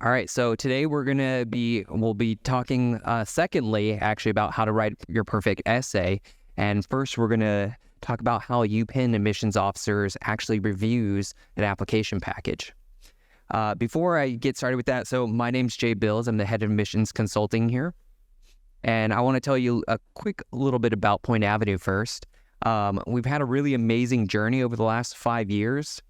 All right, so today we'll be talking secondly actually about how to write your perfect essay. And first we're gonna talk about how UPenn admissions officers actually reviews an application package. Before I get started with that, so my name's Jay Bills. I'm the head of admissions consulting here. And I want to tell you a quick little bit about Point Avenue first. We've had a really amazing journey over the last 5 years.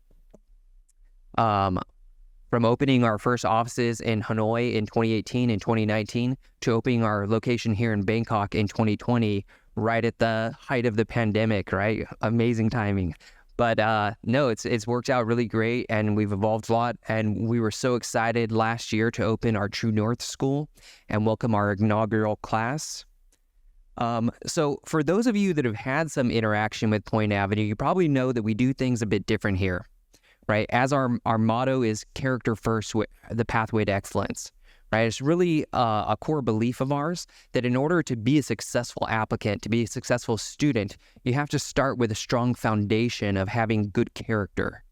From opening our first offices in Hanoi in 2018 and 2019 to opening our location here in Bangkok in 2020, right at the height of the pandemic, right? Amazing timing. But no, it's worked out really great, and we've evolved a lot. And we were so excited last year to open our True North School and welcome our inaugural class. So for those of you that have had some interaction with Point Avenue, you probably know that we do things a bit different here. Right, as our motto is character first, the pathway to excellence. Right, it's really a core belief of ours that in order to be a successful applicant, to be a successful student, you have to start with a strong foundation of having good character.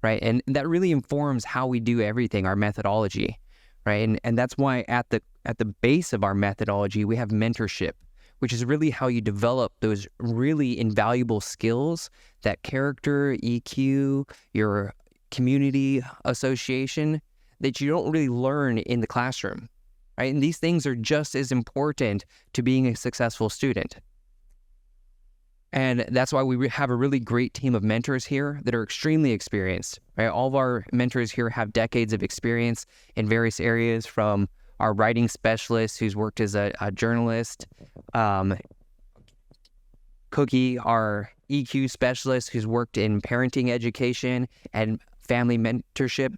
Right, and that really informs how we do everything, our methodology. Right, and that's why at the base of our methodology we have mentorship, which is really how you develop those really invaluable skills, that character, EQ, your community association, that you don't really learn in the classroom, right? And these things are just as important to being a successful student. And that's why we have a really great team of mentors here that are extremely experienced, right? All of our mentors here have decades of experience in various areas, from our writing specialist who's worked as a journalist, Cookie, our EQ specialist who's worked in parenting education and family mentorship,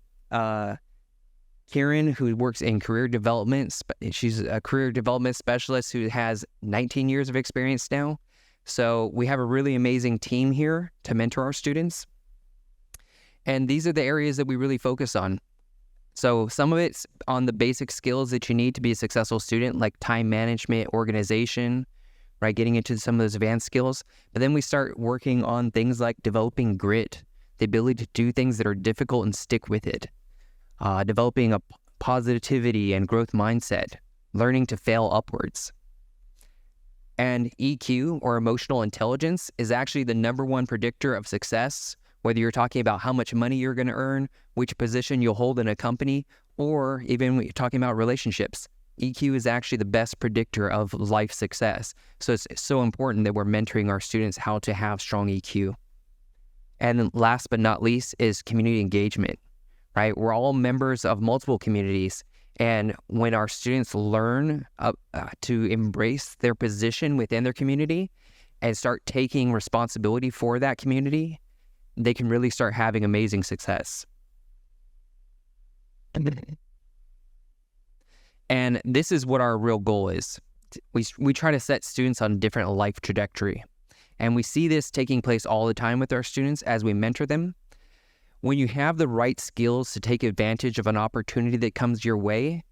Karen, who works in career development. She's a career development specialist who has 19 years of experience now. So we have a really amazing team here to mentor our students. And these are the areas that we really focus on. So some of it's on the basic skills that you need to be a successful student, like time management, organization, right? Getting into some of those advanced skills. But then we start working on things like developing grit, the ability to do things that are difficult and stick with it, developing a positivity and growth mindset, learning to fail upwards. And EQ, or emotional intelligence, is actually the #1 predictor of success, whether you're talking about how much money you're going to earn, which position you'll hold in a company, or even when you're talking about relationships. EQ is actually the best predictor of life success. So it's so important that we're mentoring our students how to have strong EQ. And then last but not least is community engagement, right? We're all members of multiple communities. And when our students learn to embrace their position within their community and start taking responsibility for that community, they can really start having amazing success. And this is what our real goal is. We try to set students on a different life trajectory. And we see this taking place all the time with our students as we mentor them. When you have the right skills to take advantage of an opportunity that comes your way,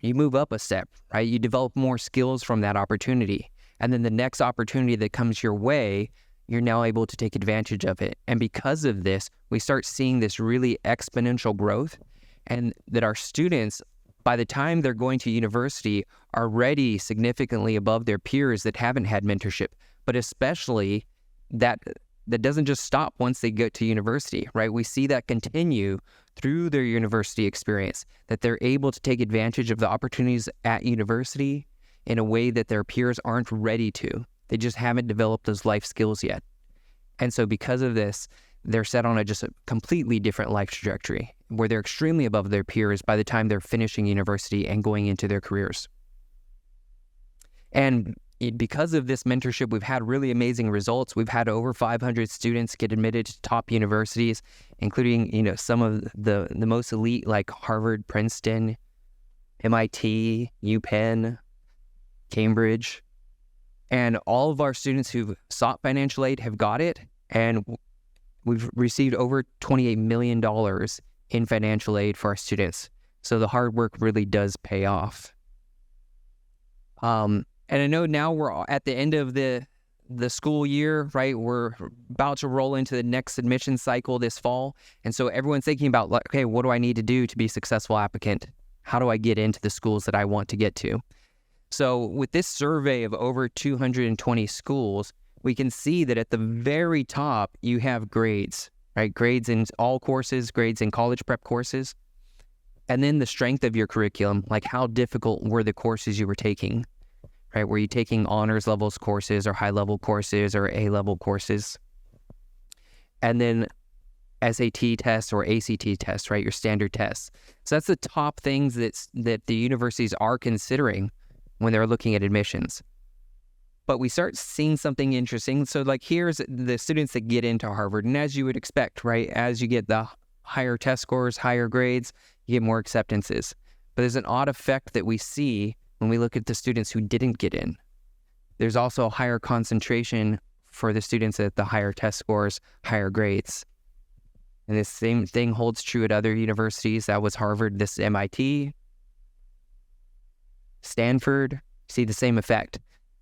you move up a step, right? You develop more skills from that opportunity. And then the next opportunity that comes your way, you're now able to take advantage of it. And because of this, we start seeing this really exponential growth, and that our students, by the time they're going to university, are already significantly above their peers that haven't had mentorship. But especially that doesn't just stop once they get to university, right? We see that continue through their university experience, that they're able to take advantage of the opportunities at university in a way that their peers aren't ready to. They just haven't developed those life skills yet. And so because of this, they're set on a completely different life trajectory where they're extremely above their peers by the time they're finishing university and going into their careers. And because of this mentorship, we've had really amazing results. We've had over 500 students get admitted to top universities, including, some of the most elite, like Harvard, Princeton, MIT, UPenn, Cambridge. And all of our students who've sought financial aid have got it. And we've received over $28 million in financial aid for our students. So the hard work really does pay off. And I know now we're at the end of the school year, right? We're about to roll into the next admission cycle this fall. And so everyone's thinking about, like, okay, what do I need to do to be a successful applicant? How do I get into the schools that I want to get to? So with this survey of over 220 schools, we can see that at the very top, you have grades, right? Grades in all courses, grades in college prep courses, and then the strength of your curriculum, like how difficult were the courses you were taking, right? Were you taking honors levels courses or high level courses or A-level courses? And then SAT tests or ACT tests, right? Your standard tests. So that's the top things that the universities are considering when they're looking at admissions. But we start seeing something interesting. So like here's the students that get into Harvard. And as you would expect, right? As you get the higher test scores, higher grades, you get more acceptances. But there's an odd effect that we see when we look at the students who didn't get in. There's also a higher concentration for the students at the higher test scores, higher grades. And the same thing holds true at other universities. That was Harvard, this MIT, Stanford, see the same effect.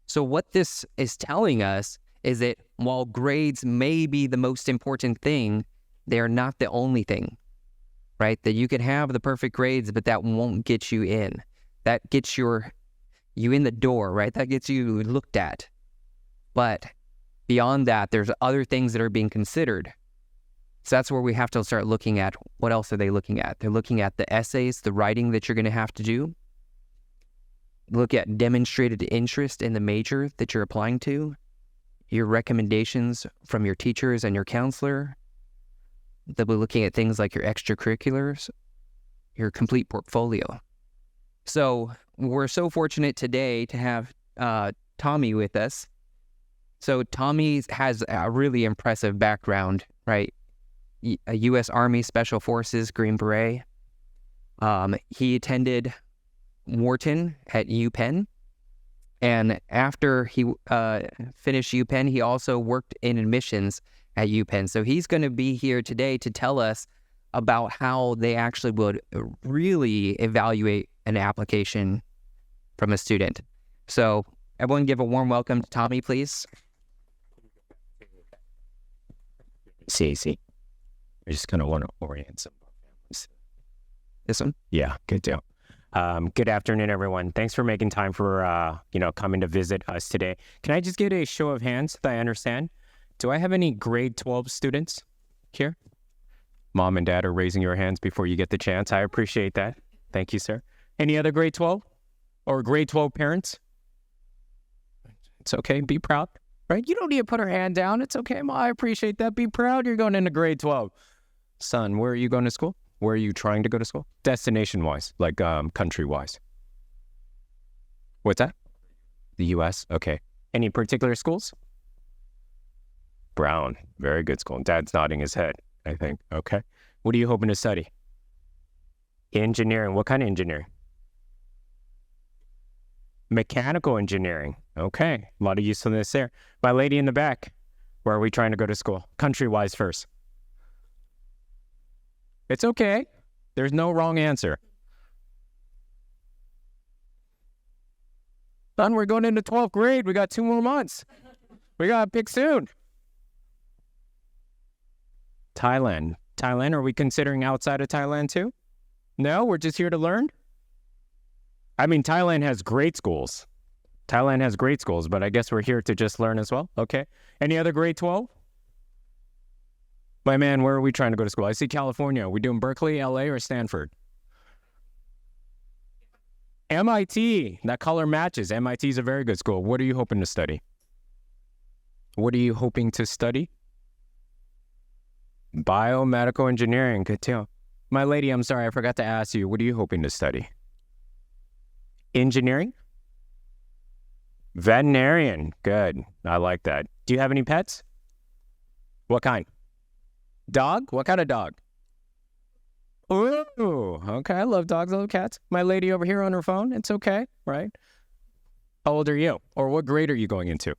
So what this is telling us is that while grades may be the most important thing, they are not the only thing, right? That you can have the perfect grades, but that won't get you in. That gets you in the door, right? That gets you looked at. But beyond that, there's other things that are being considered. So that's where we have to start looking at what else are they looking at? They're looking at the essays, the writing that you're going to have to do. Look at demonstrated interest in the major that you're applying to, your recommendations from your teachers and your counselor. They'll be looking at things like your extracurriculars, your complete portfolio. So we're so fortunate today to have Tommy with us. So Tommy has a really impressive background, right? A U.S. Army Special Forces Green Beret. He attended Wharton at UPenn, and after he finished UPenn, he also worked in admissions at UPenn. So he's going to be here today to tell us about how they actually would really evaluate an application from a student. So everyone give a warm welcome to Tommy, please. See. I just kind of want to orient some families. This one? Yeah, good deal. Good afternoon, everyone. Thanks for making time for, coming to visit us today. Can I just get a show of hands that I understand? Do I have any grade 12 students here? Mom and dad are raising your hands before you get the chance. I appreciate that. Thank you, sir. Any other grade 12 or grade 12 parents? It's okay. Be proud, right? You don't need to put her hand down. It's okay, Ma. I appreciate that. Be proud. You're going into grade 12. Son, where are you going to school? Where are you trying to go to school? Destination-wise, like country-wise. What's that? The U.S.? Okay. Any particular schools? Brown. Very good school. Dad's nodding his head, I think. Okay. What are you hoping to study? Engineering. What kind of engineering? Mechanical engineering. Okay. A lot of usefulness there. My lady in the back, where are we trying to go to school? Country-wise first. It's okay. There's no wrong answer. Son, we're going into 12th grade. We got 2 more months. We got to pick soon. Thailand. Thailand, are we considering outside of Thailand too? No, we're just here to learn? I mean, Thailand has great schools. But I guess we're here to just learn as well. Okay. Any other grade 12? My man, where are we trying to go to school? I see California. Are we doing Berkeley, LA, or Stanford? MIT. That color matches. MIT is a very good school. What are you hoping to study? Biomedical engineering. Good deal. My lady, I'm sorry, I forgot to ask you. What are you hoping to study? Engineering? Veterinarian. Good. I like that. Do you have any pets? What kind? Dog? What kind of dog? Ooh, okay. I love dogs. I love cats. My lady over here on her phone. It's okay, right? How old are you? Or what grade are you going into?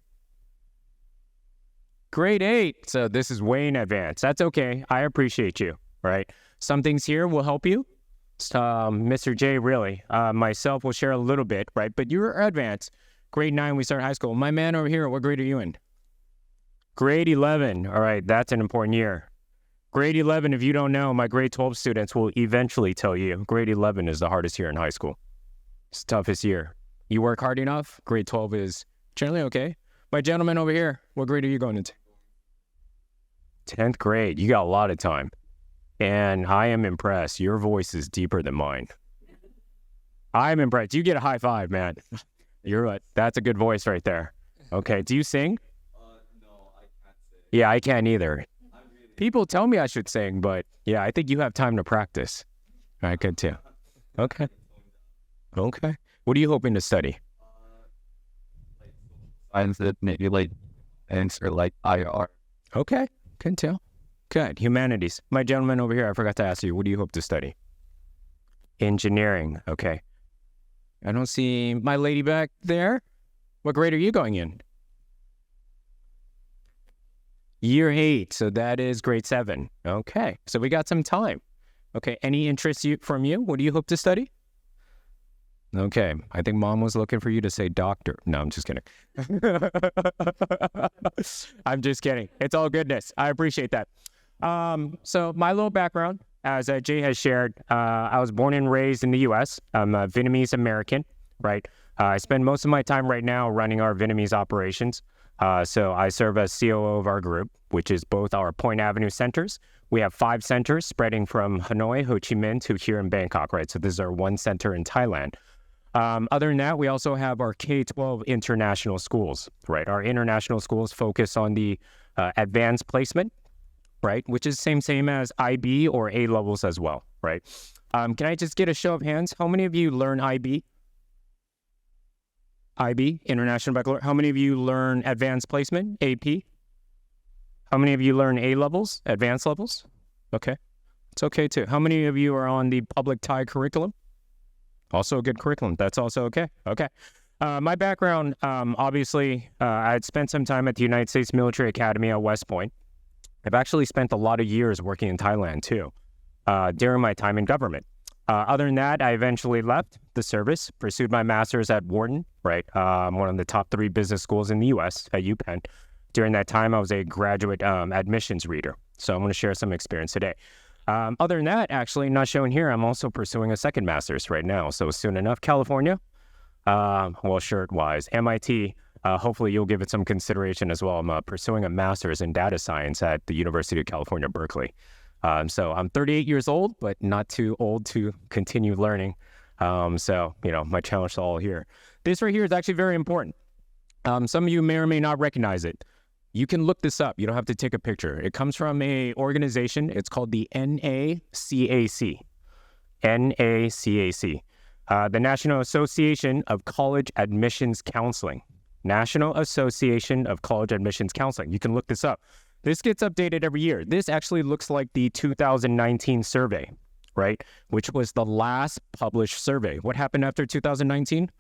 Grade 8. So this is way in advance. That's okay. I appreciate you, right? Some things here will help you. Mr. J, really. Myself will share a little bit, right? But you're advanced. Grade 9, we start high school. My man over here, what grade are you in? Grade 11. All right, that's an important year. Grade 11, if you don't know, my grade 12 students will eventually tell you grade 11 is the hardest year in high school. It's the toughest year. You work hard enough, grade 12 is generally okay. My gentleman over here, what grade are you going into? 10th grade. You got a lot of time. And I am impressed. Your voice is deeper than mine. I'm impressed. You get a high five, man. You're right. That's a good voice right there. Okay. Do you sing? No, I can't say. Yeah, I can't either. People tell me I should sing, but yeah, I think you have time to practice. All right, good too. Okay. Okay. What are you hoping to study? Science, maybe like answer like IR. Okay, can tell. Good. Humanities. My gentleman over here, I forgot to ask you, what do you hope to study? Engineering. Okay. I don't see my lady back there. What grade are you going in? Year 8, so that is grade 7. Okay, so we got some time. Okay, any interest from you? What do you hope to study? Okay, I think mom was looking for you to say doctor. No, I'm just kidding. I'm just kidding. It's all goodness. I appreciate that. So my little background, as Jay has shared, I was born and raised in the U.S. I'm a Vietnamese American, right? I spend most of my time right now running our Vietnamese operations. So I serve as COO of our group, which is both our Point Avenue centers. We have 5 centers spreading from Hanoi, Ho Chi Minh to here in Bangkok, right? So this is our one center in Thailand. Other than that, we also have our K-12 international schools, right? Our international schools focus on the advanced placement, right? Which is same as IB or A levels as well, right? Can I just get a show of hands? How many of you learn IB? IB, International Baccalaureate. How many of you learn advanced placement, AP? How many of you learn A levels, advanced levels? Okay, it's okay too. How many of you are on the public Thai curriculum? Also a good curriculum, that's also okay. Okay. My background, obviously, I had spent some time at the United States Military Academy at West Point. I've actually spent a lot of years working in Thailand too, during my time in government. Other than that, I eventually left the service, pursued my master's at Wharton, right? One of the top 3 business schools in the U.S. at UPenn. During that time, I was a graduate admissions reader. So I'm going to share some experience today. Other than that, actually, not shown here, I'm also pursuing a second master's right now. So soon enough, California, well, shirt-wise, MIT, hopefully you'll give it some consideration as well. I'm pursuing a master's in data science at the University of California, Berkeley. So I'm 38 years old, but not too old to continue learning. So, you know, my challenge to all here. This right here is actually very important. Some of you may or may not recognize it. You can look this up. You don't have to take a picture. It comes from a organization. It's called the NACAC. NACAC. The National Association of College Admissions Counseling. National Association of College Admissions Counseling. You can look this up. This gets updated every year. This actually looks like the 2019 survey, right? Which was the last published survey. What happened after 2019?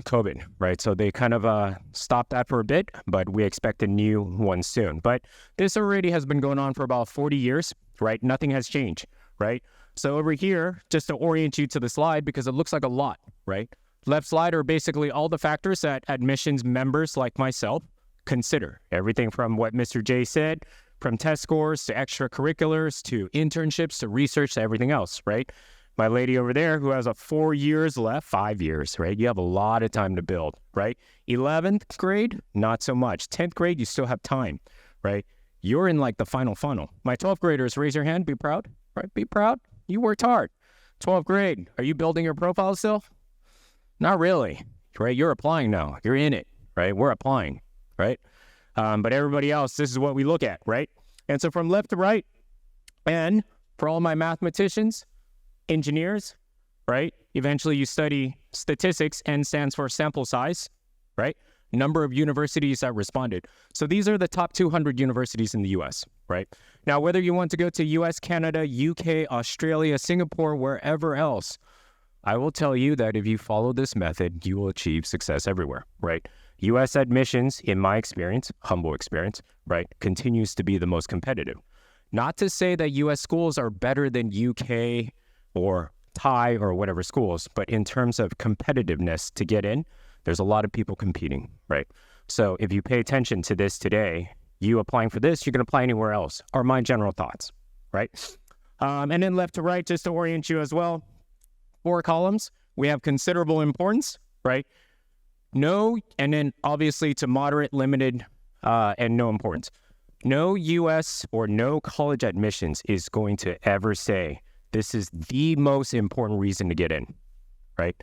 COVID, right? So they kind of stopped that for a bit, but we expect a new one soon. But this already has been going on for about 40 years, right? Nothing has changed, right? So over here, just to orient you to the slide, because it looks like a lot, right? Left slide are basically all the factors that admissions members like myself consider. Everything from what Mr. J said, from test scores to extracurriculars to internships to research to everything else, right? My lady over there who has 4 years left, 5 years, right? You have a lot of time to build, right? 11th grade, not so much. 10th grade, you still have time, right? You're in like the final funnel. My 12th graders, raise your hand, be proud, right? Be proud. You worked hard. 12th grade, are you building your profile still? Not really, right? You're applying now. You're in it, right? We're applying, right? But everybody else, this is what we look at, right? And so from left to right, and for all my mathematicians, engineers, right? Eventually you study statistics. N stands for sample size, right? Number of universities that responded. So these are the top 200 universities in the US, right? Now, whether you want to go to US, Canada, UK, Australia, Singapore, wherever else, I will tell you that if you follow this method, you will achieve success everywhere, right? US admissions, in my experience, humble experience, right, continues to be the most competitive. Not to say that US schools are better than UK or Thai or whatever schools, but in terms of competitiveness to get in, there's a lot of people competing, right? So if you pay attention to this today, you applying for this, you can apply anywhere else, are my general thoughts, right? And then left to right, just to orient you as well, 4 columns. We have considerable importance, right? No, and then obviously to moderate, limited, and no importance. No U.S. or no college admissions is going to ever say this is the most important reason to get in, right?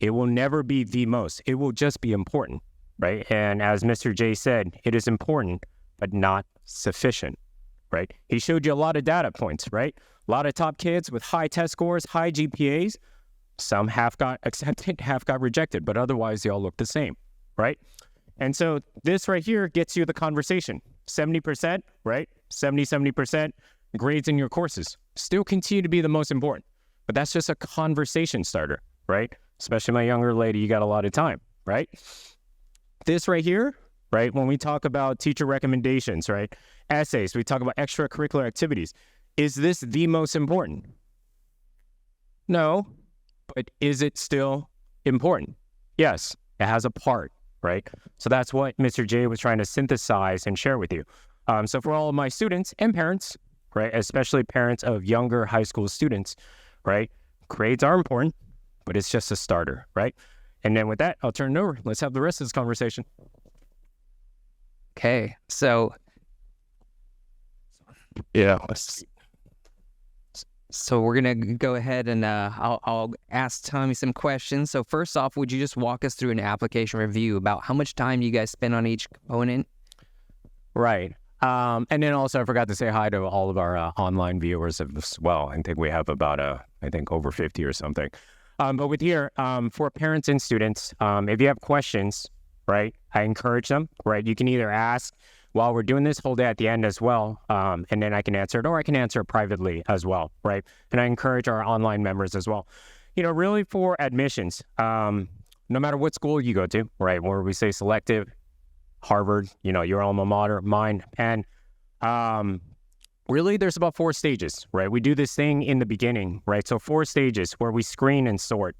It will never be the most. It will just be important, right? And as Mr. J said, it is important, but not sufficient, right? He showed you a lot of data points, right? A lot of top kids with high test scores, high GPAs. Some half got accepted, half got rejected, but otherwise they all look the same, right? And so this right here gets you the conversation. 70%, right? 70% grades in your courses still continue to be the most important, but that's just a conversation starter, right? Especially my younger lady, you got a lot of time, right? This right here, right? When we talk about teacher recommendations, right? Essays, we talk about extracurricular activities. Is this the most important? No, but is it still important? Yes, it has a part, right? So that's what Mr. J was trying to synthesize and share with you. So for all of my students and parents, right, especially parents of younger high school students, right, grades are important, but it's just a starter, right? And then with that, I'll turn it over. Let's have the rest of this conversation. Okay, so Yeah. we're gonna go ahead and I'll ask Tommy some questions. So first off, would you just walk us through an application review about how much time you guys spend on each component? Right. And then also I forgot to say hi to all of our online viewers as well. I think we have about, I think over 50 or something. But with here, for parents and students, if you have questions, right, I encourage them, right? You can either ask while we're doing this, hold it at the end as well, and then I can answer it, or I can answer it privately as well, right? And I encourage our online members as well. You know, really for admissions, no matter what school you go to, right, where we say selective, Harvard, you know, your alma mater, mine, and really there's about 4 stages, right? We do this thing in the beginning, right? So 4 stages where we screen and sort.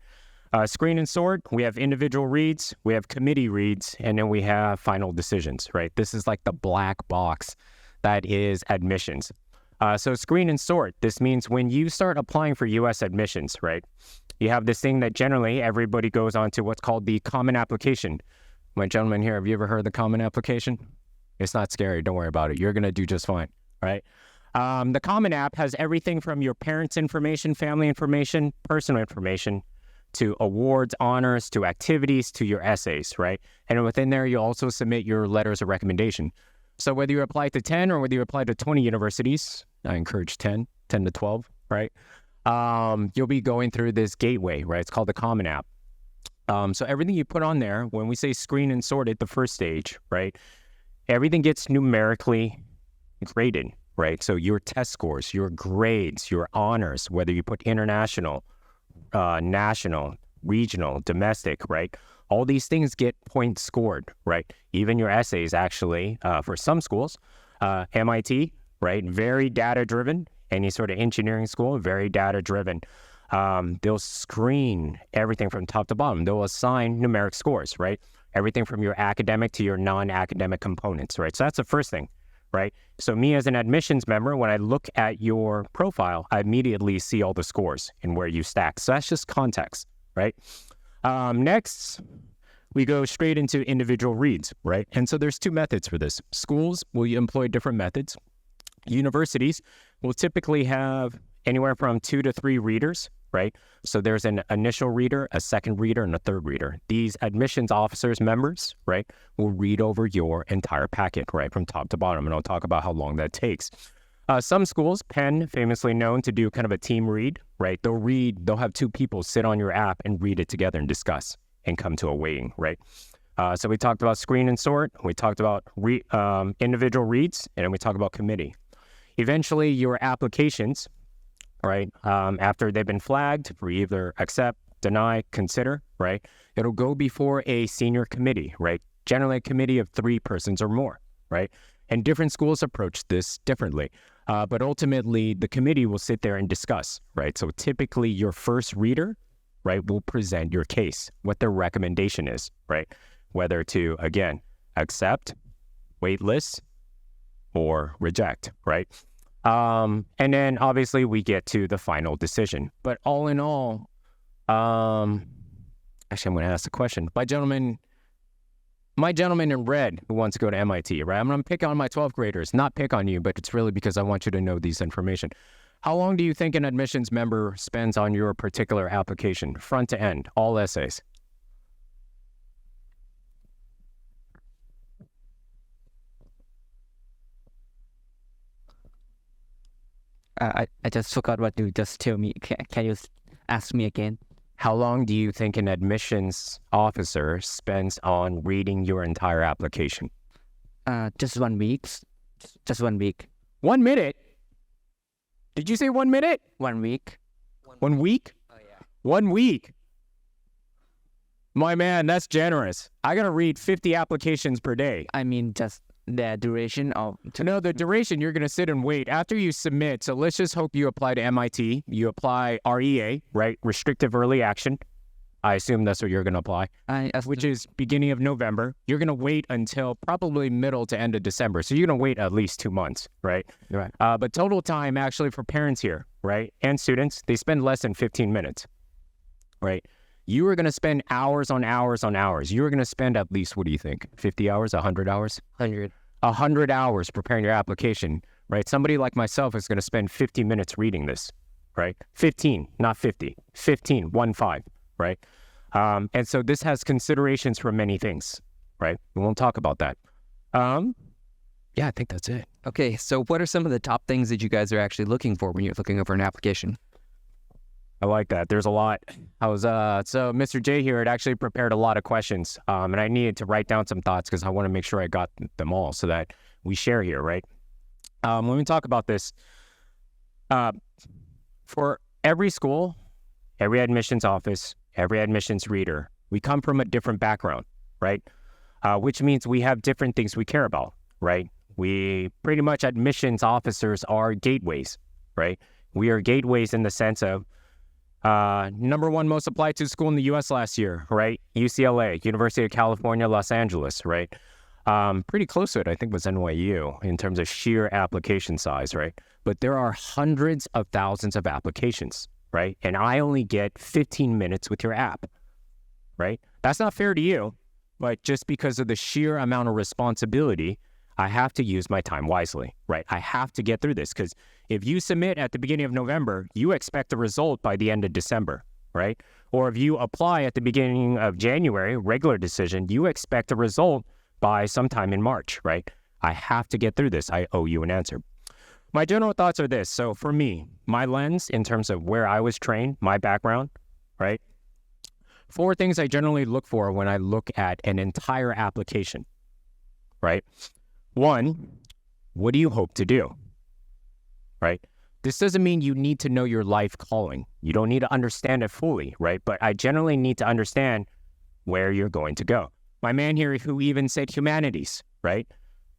Screen and sort, we have individual reads, we have committee reads, and then we have final decisions, right? This is like the black box that is admissions. So screen and sort, this means when you start applying for U.S. admissions, right? You have this thing that generally everybody goes on to what's called the common application. My gentleman here, have you ever heard of the common application? It's not scary, don't worry about it. You're gonna do just fine, right? The common app has everything from your parents' information, family information, personal information, to awards, honors, to activities, to your essays, right? And within there, you also submit your letters of recommendation. So whether you apply to 10 or whether you apply to 20 universities, I encourage 10 to 12, right? You'll be going through this gateway, right? It's called the Common App. So everything you put on there, when we say screen and sort at the first stage, right? Everything gets numerically graded, right? So your test scores, your grades, your honors, whether you put international, national, regional, domestic, right? All these things get points scored, right? Even your essays, actually, for some schools, MIT, right? Very data-driven. Any sort of engineering school, very data-driven. They'll screen everything from top to bottom. They'll assign numeric scores, right? Everything from your academic to your non-academic components, right? So that's the first thing, right? So me as an admissions member, when I look at your profile, I immediately see all the scores and where you stack. So that's just context, right? Next, we go straight into individual reads, right? And so there's 2 methods for this. Schools will employ different methods. Universities will typically have anywhere from 2 to 3 readers, right? So there's an initial reader, a second reader, and a third reader. These admissions officers, members, right, will read over your entire packet, right, from top to bottom, and I'll talk about how long that takes. Some schools, Penn, famously known to do kind of a team read, right? They'll have 2 people sit on your app and read it together and discuss and come to a weighting, right? So we talked about screen and sort, we talked about individual reads, and then we talked about committee. Eventually, your applications, right, after they've been flagged for either accept, deny, consider, right, it'll go before a senior committee, right, generally a committee of 3 persons or more, right, and different schools approach this differently, but ultimately the committee will sit there and discuss, right, so typically your first reader, right, will present your case, what their recommendation is, right, whether to, again, accept, wait list, or reject, right? And then obviously we get to the final decision. But all in all, actually I'm going to ask the question. My gentleman in red who wants to go to MIT, right? I'm going to pick on my 12th graders, not pick on you, but it's really because I want you to know these information. How long do you think an admissions member spends on your particular application, front to end, all essays? I just forgot what you just tell me. Can you ask me again? How long do you think an admissions officer spends on reading your entire application? Just 1 week. Just 1 week. 1 minute? Did you say 1 minute? 1 week. 1 week? Oh yeah. 1 week? My man, that's generous. I gotta read 50 applications per day. I mean, just the duration of... No, the duration, you're gonna sit and wait. After you submit, so let's just hope you apply to MIT. You apply REA, right? Restrictive Early Action. I assume that's what you're gonna apply, which is beginning of November. You're gonna wait until probably middle to end of December. So you're gonna wait at least 2 months, right? Right. But total time actually for parents here, right? And students, they spend less than 15 minutes, right? You are gonna spend hours on hours on hours. You are gonna spend at least, what do you think? 50 hours, 100 hours? 100. 100 hours preparing your application, right? Somebody like myself is gonna spend 50 minutes reading this, right? 15, not 50, 15, 1-5. Right? And so this has considerations for many things, right? We won't talk about that. Yeah, I think that's it. Okay, so what are some of the top things that you guys are actually looking for when you're looking over an application? I like that. There's a lot. So Mr. J here had actually prepared a lot of questions, and I needed to write down some thoughts because I want to make sure I got them all so that we share here, right? When we talk about this, for every school, every admissions office, every admissions reader, we come from a different background, right? Which means we have different things we care about, right? We pretty much, admissions officers are gateways, right? We are gateways in the sense of #1 most applied to school in the U.S. last year, right? UCLA, University of California, Los Angeles, right? Pretty close to it, I think, was NYU in terms of sheer application size, right? But there are hundreds of thousands of applications, right? And I only get 15 minutes with your app, right? That's not fair to you, but just because of the sheer amount of responsibility, I have to use my time wisely, right? I have to get through this because if you submit at the beginning of November, you expect a result by the end of December, right? Or if you apply at the beginning of January, regular decision, you expect a result by sometime in March, right? I have to get through this. I owe you an answer. My general thoughts are this. So for me, my lens in terms of where I was trained, my background, right? 4 things I generally look for when I look at an entire application, right? 1, what do you hope to do, right? This doesn't mean you need to know your life calling. You don't need to understand it fully, right? But I generally need to understand where you're going to go. My man here who even said humanities, right?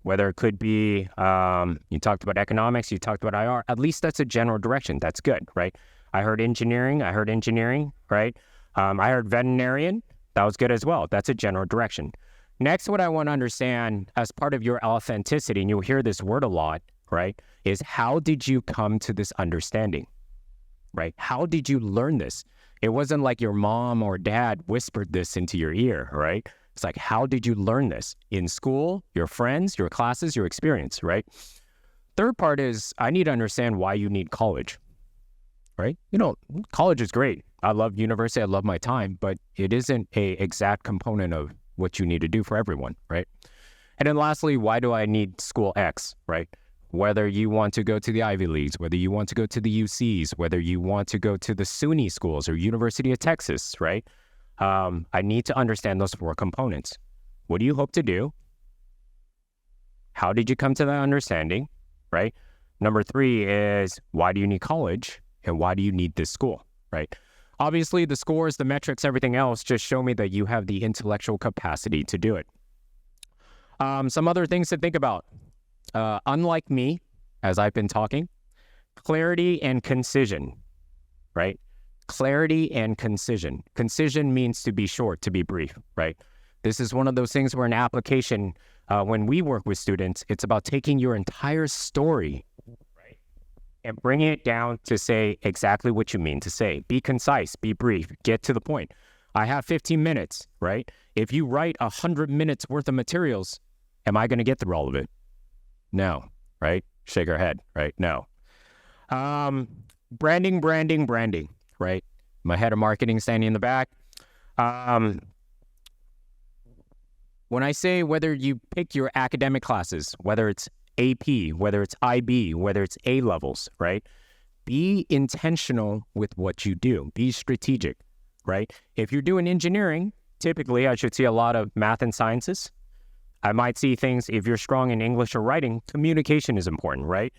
Whether it could be, you talked about economics, you talked about IR, at least that's a general direction. That's good, right? I heard engineering, right? I heard veterinarian, that was good as well. That's a general direction. Next, what I want to understand as part of your authenticity, and you'll hear this word a lot, right, is how did you come to this understanding, right? How did you learn this? It wasn't like your mom or dad whispered this into your ear, right? It's like, how did you learn this? In school, your friends, your classes, your experience, right? Third part is I need to understand why you need college, right? You know, college is great. I love university. I love my time, but it isn't a exact component of what you need to do for everyone, right? And then lastly, why do I need school X, right? Whether you want to go to the Ivy Leagues, whether you want to go to the UCs, whether you want to go to the SUNY schools or University of Texas, right? I need to understand those 4 components. What do you hope to do? How did you come to that understanding, right? Number 3 is why do you need college and why do you need this school, right? Obviously, the scores, the metrics, everything else just show me that you have the intellectual capacity to do it. Some other things to think about. Unlike me, as I've been talking, clarity and concision, right? Clarity and concision. Concision means to be short, to be brief, right? This is one of those things where an application, when we work with students, it's about taking your entire story, right, and bringing it down to say exactly what you mean to say. Be concise, be brief, get to the point. I have 15 minutes, right? If you write 100 minutes worth of materials, am I going to get through all of it? No, right? Shake our head, right? No. Branding, right? My head of marketing standing in the back. When I say whether you pick your academic classes, whether it's AP, whether it's IB, whether it's A levels, right? Be intentional with what you do. Be strategic, right? If you're doing engineering, typically I should see a lot of math and sciences. I might see things, if you're strong in English or writing, communication is important, right?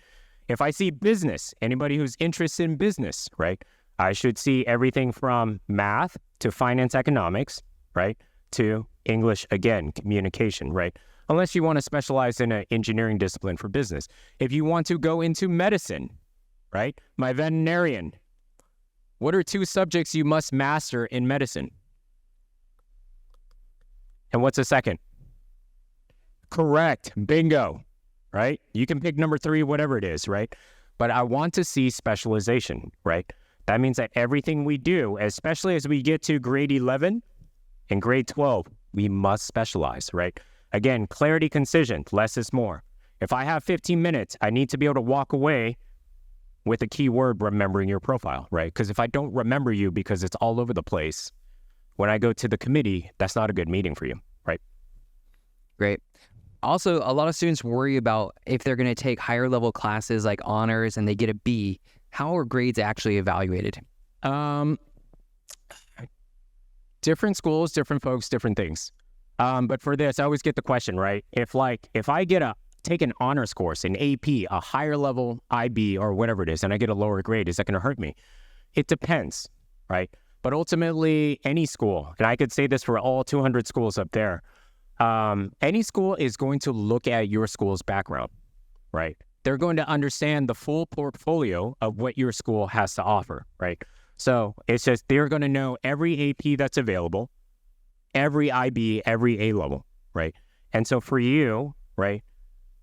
If I see business, anybody who's interested in business, right? I should see everything from math to finance economics, right? To English, again, communication, right? Unless you want to specialize in an engineering discipline for business. If you want to go into medicine, right? My veterinarian, what are 2 subjects you must master in medicine? And what's the second? Correct. Bingo. Right? You can pick number 3, whatever it is, right? But I want to see specialization, right? That means that everything we do, especially as we get to grade 11 and grade 12, we must specialize, right? Again, clarity, concision, less is more. If I have 15 minutes, I need to be able to walk away with a key word remembering your profile, right? Because if I don't remember you because it's all over the place, when I go to the committee, that's not a good meeting for you, right? Great. Also, a lot of students worry about if they're going to take higher level classes like honors and they get a B, how are grades actually evaluated? Different schools, different folks, different things. But for this, I always get the question, right? If I take an honors course in AP, a higher level IB or whatever it is, and I get a lower grade, is that going to hurt me? It depends, right? But ultimately, any school, and I could say this for all 200 schools up there, any school is going to look at your school's background, right? They're going to understand the full portfolio of what your school has to offer, right? So it's just, they're going to know every AP that's available, every IB, every A level, right? And so for you, right,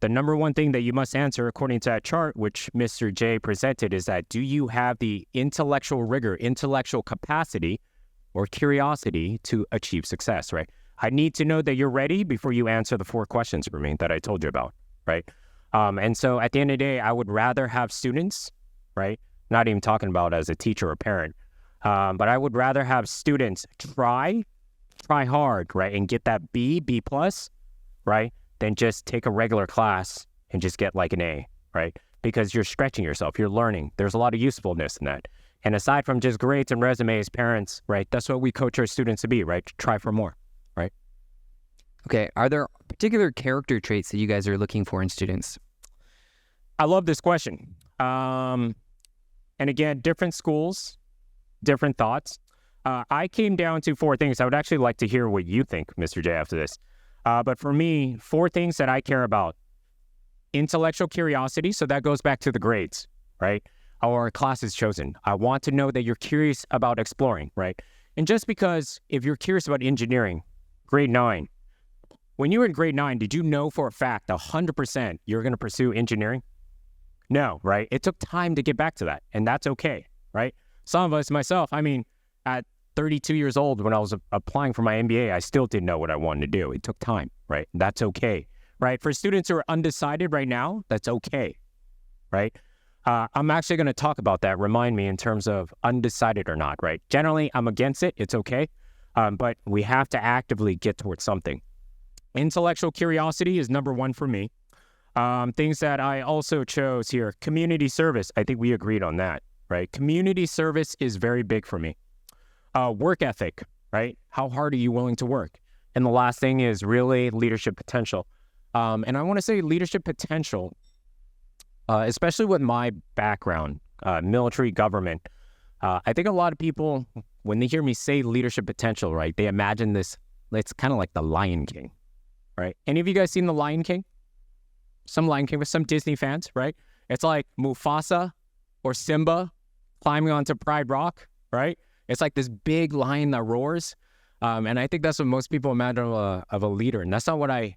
the number one thing that you must answer according to that chart, which Mr. J presented, is that do you have the intellectual rigor, intellectual capacity, or curiosity to achieve success, right? I need to know that you're ready before you answer the 4 questions for me that I told you about, right? And so at the end of the day, I would rather have students, right? Not even talking about as a teacher or parent, but I would rather have students try hard, right? And get that B plus, right? Than just take a regular class and just get like an A, right? Because you're stretching yourself, you're learning. There's a lot of usefulness in that. And aside from just grades and resumes, parents, right? That's what we coach our students to be, right? To try for more. Okay, are there particular character traits that you guys are looking for in students? I love this question. And again, different schools, different thoughts. I came down to 4 things. I would actually like to hear what you think, Mr. J, after this. But for me, 4 things that I care about. Intellectual curiosity, so that goes back to the grades, right? Or classes chosen. I want to know that you're curious about exploring, right? And just because if you're curious about engineering, grade 9, when you were in grade 9, did you know for a fact 100% you're going to pursue engineering? No, right? It took time to get back to that, and that's okay, right? Some of us, myself, I mean, at 32 years old, when I was applying for my MBA, I still didn't know what I wanted to do. It took time, right? That's okay, right? For students who are undecided right now, that's okay, right? I'm actually going to talk about that, remind me, in terms of undecided or not, right? Generally, I'm against it. It's okay, but we have to actively get towards something. Intellectual curiosity is number 1 for me. Things that I also chose here, community service. I think we agreed on that, right? Community service is very big for me. Work ethic, right? How hard are you willing to work? And the last thing is really leadership potential. And I want to say leadership potential, especially with my background, military, government. I think a lot of people, when they hear me say leadership potential, right, they imagine this, it's kind of like the Lion King, right? Any of you guys seen the Lion King? Some Lion King with some Disney fans, right? It's like Mufasa or Simba climbing onto Pride Rock, right? It's like this big lion that roars. And I think that's what most people imagine of a leader. And that's not what I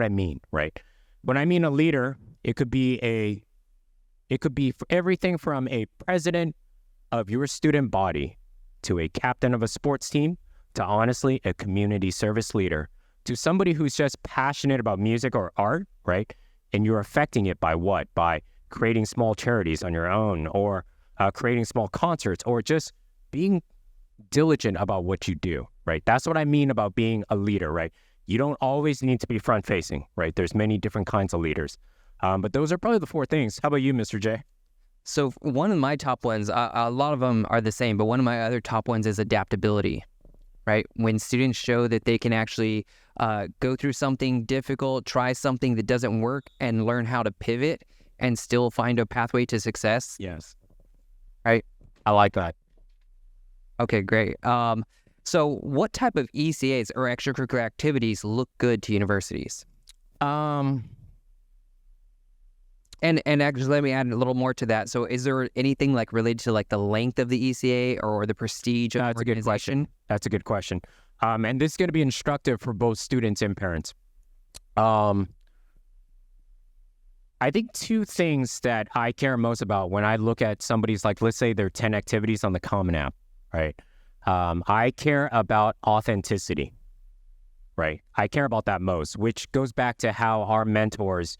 mean, right? When I mean a leader, it could be everything from a president of your student body to a captain of a sports team to honestly a community service leader to somebody who's just passionate about music or art, right? And you're affecting it by what? By creating small charities on your own, or creating small concerts, or just being diligent about what you do, right? That's what I mean about being a leader, right? You don't always need to be front-facing, right? There's many different kinds of leaders. But those are probably the 4 things. How about you, Mr. J? So one of my top ones, a lot of them are the same, but one of my other top ones is adaptability, right? When students show that they can actually go through something difficult, try something that doesn't work, and learn how to pivot and still find a pathway to success. Yes. Right? I like that. Okay, great. So what type of ECAs or extracurricular activities look good to universities? And actually, let me add a little more to that. So is there anything like related to like the length of the ECA or the prestige of the organization? That's a good question. And this is going to be instructive for both students and parents. I think 2 things that I care most about when I look at somebody's, like, let's say there are 10 activities on the Common App, right? I care about authenticity, right? I care about that most, which goes back to how our mentors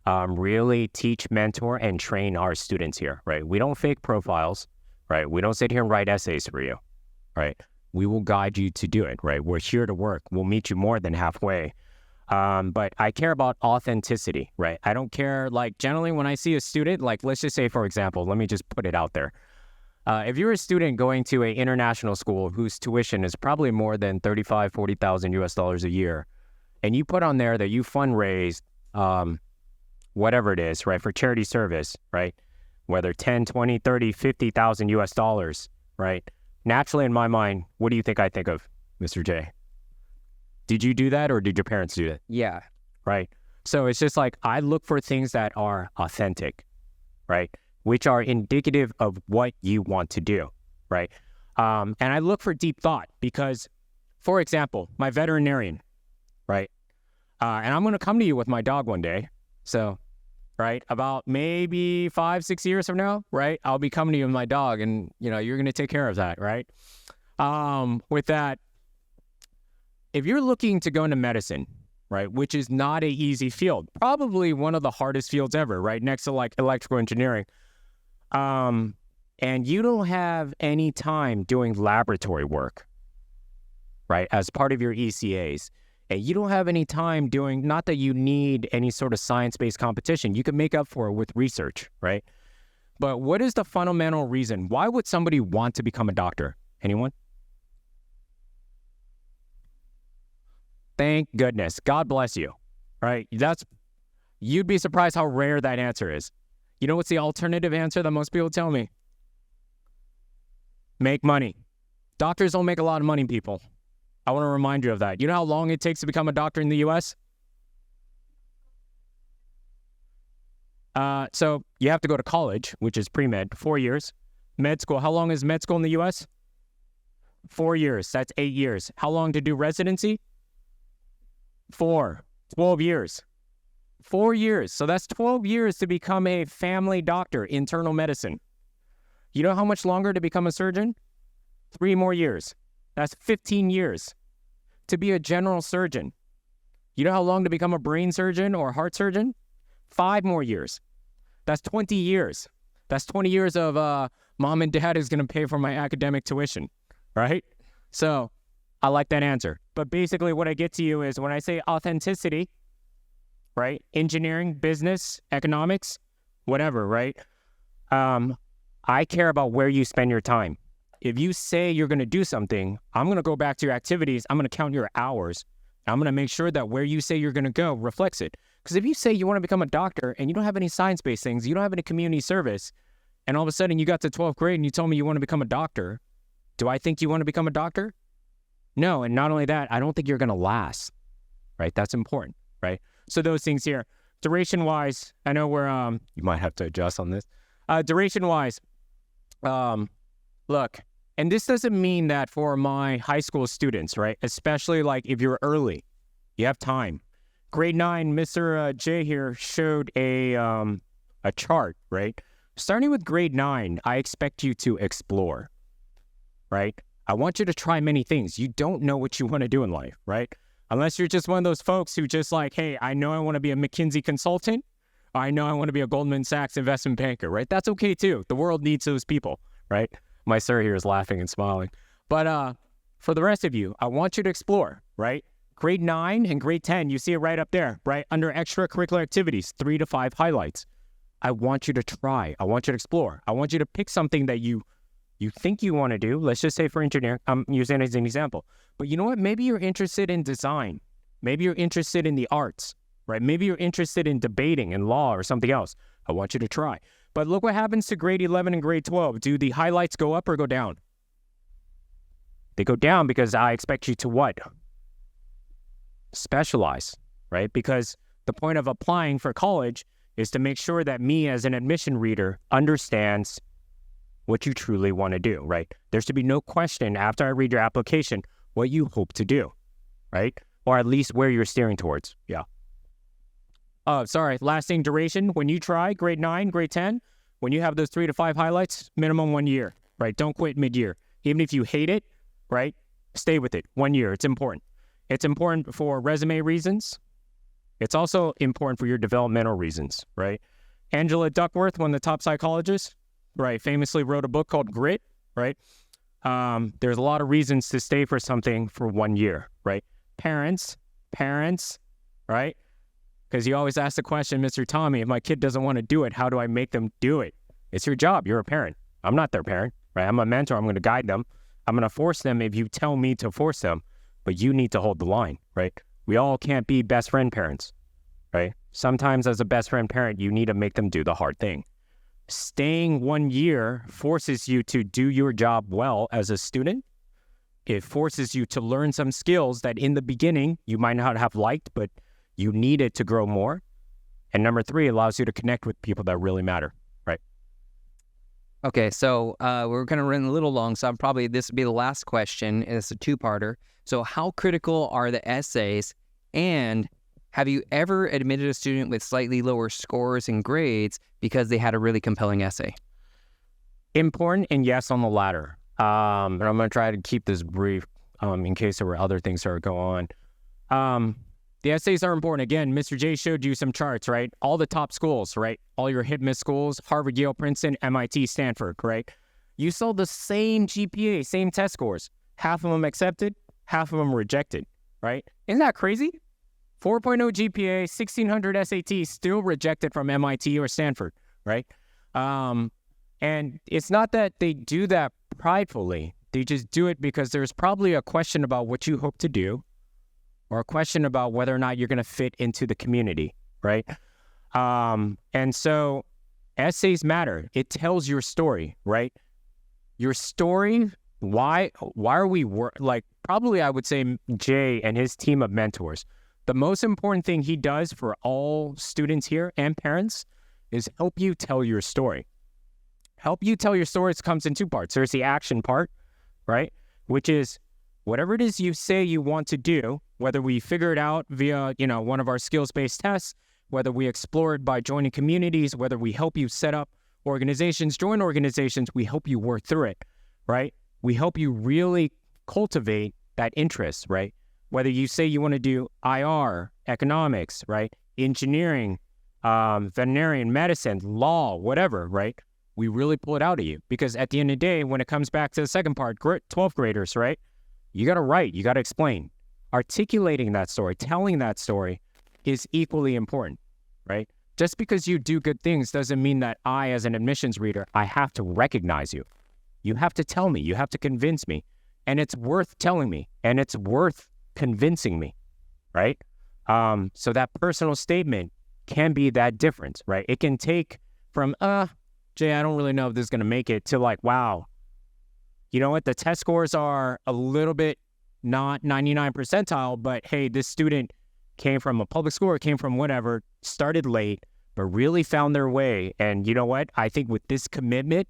really teach, mentor, and train our students here, right? We don't fake profiles, right? We don't sit here and write essays for you, right? We will guide you to do it, right? We're here to work. We'll meet you more than halfway. But I care about authenticity, right? I don't care, like, generally when I see a student, like, let's just say, for example, let me just put it out there. If you're a student going to an international school whose tuition is probably more than $35,000, $40,000 US a year, and you put on there that you fundraise, whatever it is, right, for charity service, right, whether 10, 20, 30, 50,000 US dollars, right, naturally in my mind, what do you think I think of, Mr. J? Did you do that, or did your parents do it? Yeah. Right. So it's just like, I look for things that are authentic, right, which are indicative of what you want to do, right? And I look for deep thought because, for example, my veterinarian, right, and I'm going to come to you with my dog one day. So, right, about maybe 5, 6 years from now, right, I'll be coming to you with my dog, and, you know, you're going to take care of that, right? With that, if you're looking to go into medicine, right, which is not an easy field, probably one of the hardest fields ever, right, next to like electrical engineering, and you don't have any time doing laboratory work, right, as part of your ECAs, and you don't have any time doing, not that you need any sort of science-based competition, you can make up for it with research, right? But what is the fundamental reason? Why would somebody want to become a doctor? Anyone? Thank goodness. God bless you, right? You'd be surprised how rare that answer is. You know what's the alternative answer that most people tell me? Make money. Doctors don't make a lot of money, people. I want to remind you of that. You know how long it takes to become a doctor in the U.S.? So you have to go to college, which is pre-med, 4 years. Med school, how long is med school in the U.S.? 4 years, that's 8 years. How long to do residency? 12 years. 4 years. So that's 12 years to become a family doctor, internal medicine. You know how much longer to become a surgeon? 3 more years. That's 15 years. To be a general surgeon. You know how long to become a brain surgeon or heart surgeon? 5 more years. That's 20 years. That's 20 years of mom and dad is going to pay for my academic tuition, right? So I like that answer. But basically what I get to you is when I say authenticity, right? Engineering, business, economics, whatever, right? I care about where you spend your time. If you say you're going to do something, I'm going to go back to your activities. I'm going to count your hours. I'm going to make sure that where you say you're going to go reflects it. Because if you say you want to become a doctor and you don't have any science-based things, you don't have any community service, and all of a sudden you got to 12th grade and you told me you want to become a doctor, do I think you want to become a doctor? No, and not only that, I don't think you're going to last, right? That's important, right? So those things here. Duration-wise, I know we're, you might have to adjust on this. Duration-wise, look, And this doesn't mean that for my high school students, right? Especially like if you're early, you have time. Grade 9, Mr. J here showed a chart, right? Starting with grade 9, I expect you to explore, right? I want you to try many things. You don't know what you want to do in life, right? Unless you're just one of those folks who just like, hey, I know I want to be a McKinsey consultant. I know I want to be a Goldman Sachs investment banker, right? That's okay too. The world needs those people, right? My sir here is laughing and smiling. But for the rest of you, I want you to explore, right? Grade 9 and grade 10, you see it right up there, right? Under extracurricular activities, 3 to 5 highlights. I want you to try. I want you to explore. I want you to pick something that you think you want to do. Let's just say for engineering, I'm using it as an example. But you know what? Maybe you're interested in design. Maybe you're interested in the arts, right? Maybe you're interested in debating and law or something else. I want you to try. But look what happens to grade 11 and grade 12. Do the highlights go up or go down? They go down because I expect you to what? Specialize, right? Because the point of applying for college is to make sure that me as an admission reader understands what you truly want to do, right? There should be no question after I read your application what you hope to do, right? Or at least where you're steering towards, yeah. Lasting duration, when you try grade 9, grade 10, when you have those 3 to 5 highlights, minimum 1 year, right? Don't quit mid-year. Even if you hate it, right? Stay with it, 1 year, it's important. It's important for resume reasons. It's also important for your developmental reasons, right? Angela Duckworth, one of the top psychologists, right, famously wrote a book called Grit, right? There's a lot of reasons to stay for something for 1 year, right? Parents, right? Because you always ask the question, Mr. Tommy, if my kid doesn't want to do it, how do I make them do it? It's your job. You're a parent. I'm not their parent, right? I'm a mentor. I'm going to guide them. I'm going to force them if you tell me to force them, but you need to hold the line, right? We all can't be best friend parents, right? Sometimes as a best friend parent, you need to make them do the hard thing. Staying 1 year forces you to do your job well as a student. It forces you to learn some skills that in the beginning you might not have liked, but you needed to grow more. And number 3, allows you to connect with people that really matter, right? Okay, so we're going to run a little long, so this will be the last question, and it's a two-parter. So how critical are the essays, and have you ever admitted a student with slightly lower scores and grades because they had a really compelling essay? Important, and yes on the latter. And I'm going to try to keep this brief in case there were other things that are going on. The essays are important. Again, Mr. J showed you some charts, right? All the top schools, right? All your hit-miss schools, Harvard, Yale, Princeton, MIT, Stanford, right? You saw the same GPA, same test scores. Half of them accepted, half of them rejected, right? Isn't that crazy? 4.0 GPA, 1,600 SAT, still rejected from MIT or Stanford, right? And it's not that they do that pridefully. They just do it because there's probably a question about what you hope to do, or a question about whether or not you're going to fit into the community, right? And so essays matter. It tells your story, right? Your story, why are we, probably I would say Jay and his team of mentors, the most important thing he does for all students here and parents is help you tell your story. Help you tell your stories comes in 2 parts. There's the action part, right? Which is whatever it is you say you want to do, whether we figure it out via, one of our skills-based tests, whether we explore it by joining communities, whether we help you set up organizations, join organizations, we help you work through it, right? We help you really cultivate that interest, right? Whether you say you want to do IR, economics, right? Engineering, veterinarian, medicine, law, whatever, right? We really pull it out of you, because at the end of the day, when it comes back to the second part, 12th graders, right? You got to write, you got to explain. Articulating that story, telling that story is equally important, right? Just because you do good things doesn't mean that I, as an admissions reader, I have to recognize you. You have to tell me, you have to convince me, and it's worth telling me, and it's worth convincing me, right? So that personal statement can be that difference, right? It can take from, Jay, I don't really know if this is going to make it, to like, wow, you know what? The test scores are a little bit not 99 percentile, but hey, this student came from a public school or came from whatever, started late, but really found their way. And you know what? I think with this commitment,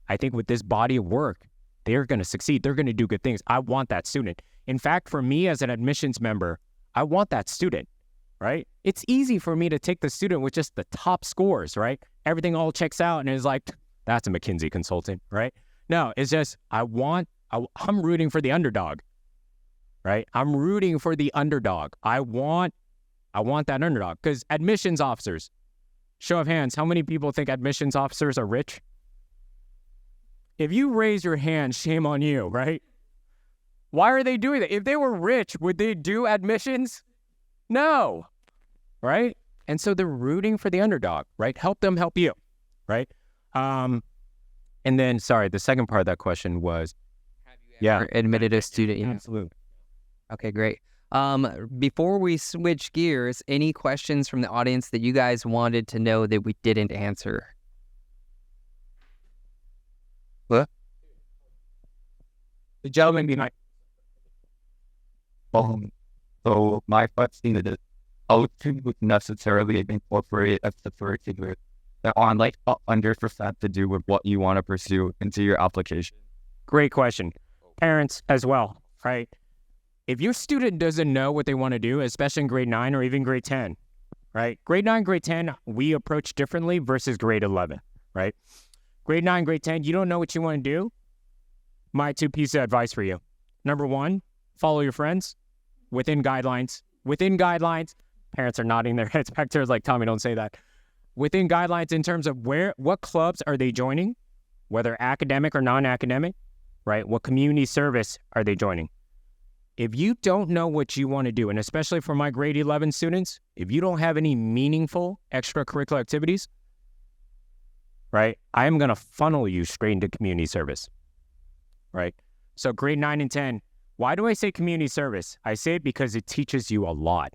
I think with this body of work, they're going to succeed. They're going to do good things. I want that student. In fact, for me as an admissions member, I want that student, right? It's easy for me to take the student with just the top scores, right? Everything all checks out and it's like, that's a McKinsey consultant, right? No, it's just, I'm rooting for the underdog, right? I'm rooting for the underdog. I want that underdog, because admissions officers, show of hands, how many people think admissions officers are rich? If you raise your hand, shame on you, right? Why are they doing that? If they were rich, would they do admissions? No, right? And so they're rooting for the underdog, right? Help them help you, right? And then, sorry, the second part of that question was, Or admitted a student? Yeah. Absolutely. Okay, great. Before we switch gears, any questions from the audience that you guys wanted to know that we didn't answer? What? The gentleman behind. So my question is, how to necessarily incorporate a particular that on like 100% to do with what you want to pursue into your application? Great question. Parents as well, right? If your student doesn't know what they want to do, especially in grade 9 or even grade 10, right? Grade 9, grade 10, we approach differently versus grade 11, right? Grade 9, grade 10, you don't know what you want to do? My 2 pieces of advice for you. Number 1, follow your friends within guidelines. Within guidelines, parents are nodding their heads back there like, Tommy, don't say that. Within guidelines in terms of what clubs are they joining, whether academic or non-academic, right? What community service are they joining? If you don't know what you want to do, and especially for my grade 11 students, if you don't have any meaningful extracurricular activities, right, I am going to funnel you straight into community service, right? So grade 9 and 10, why do I say community service? I say it because it teaches you a lot.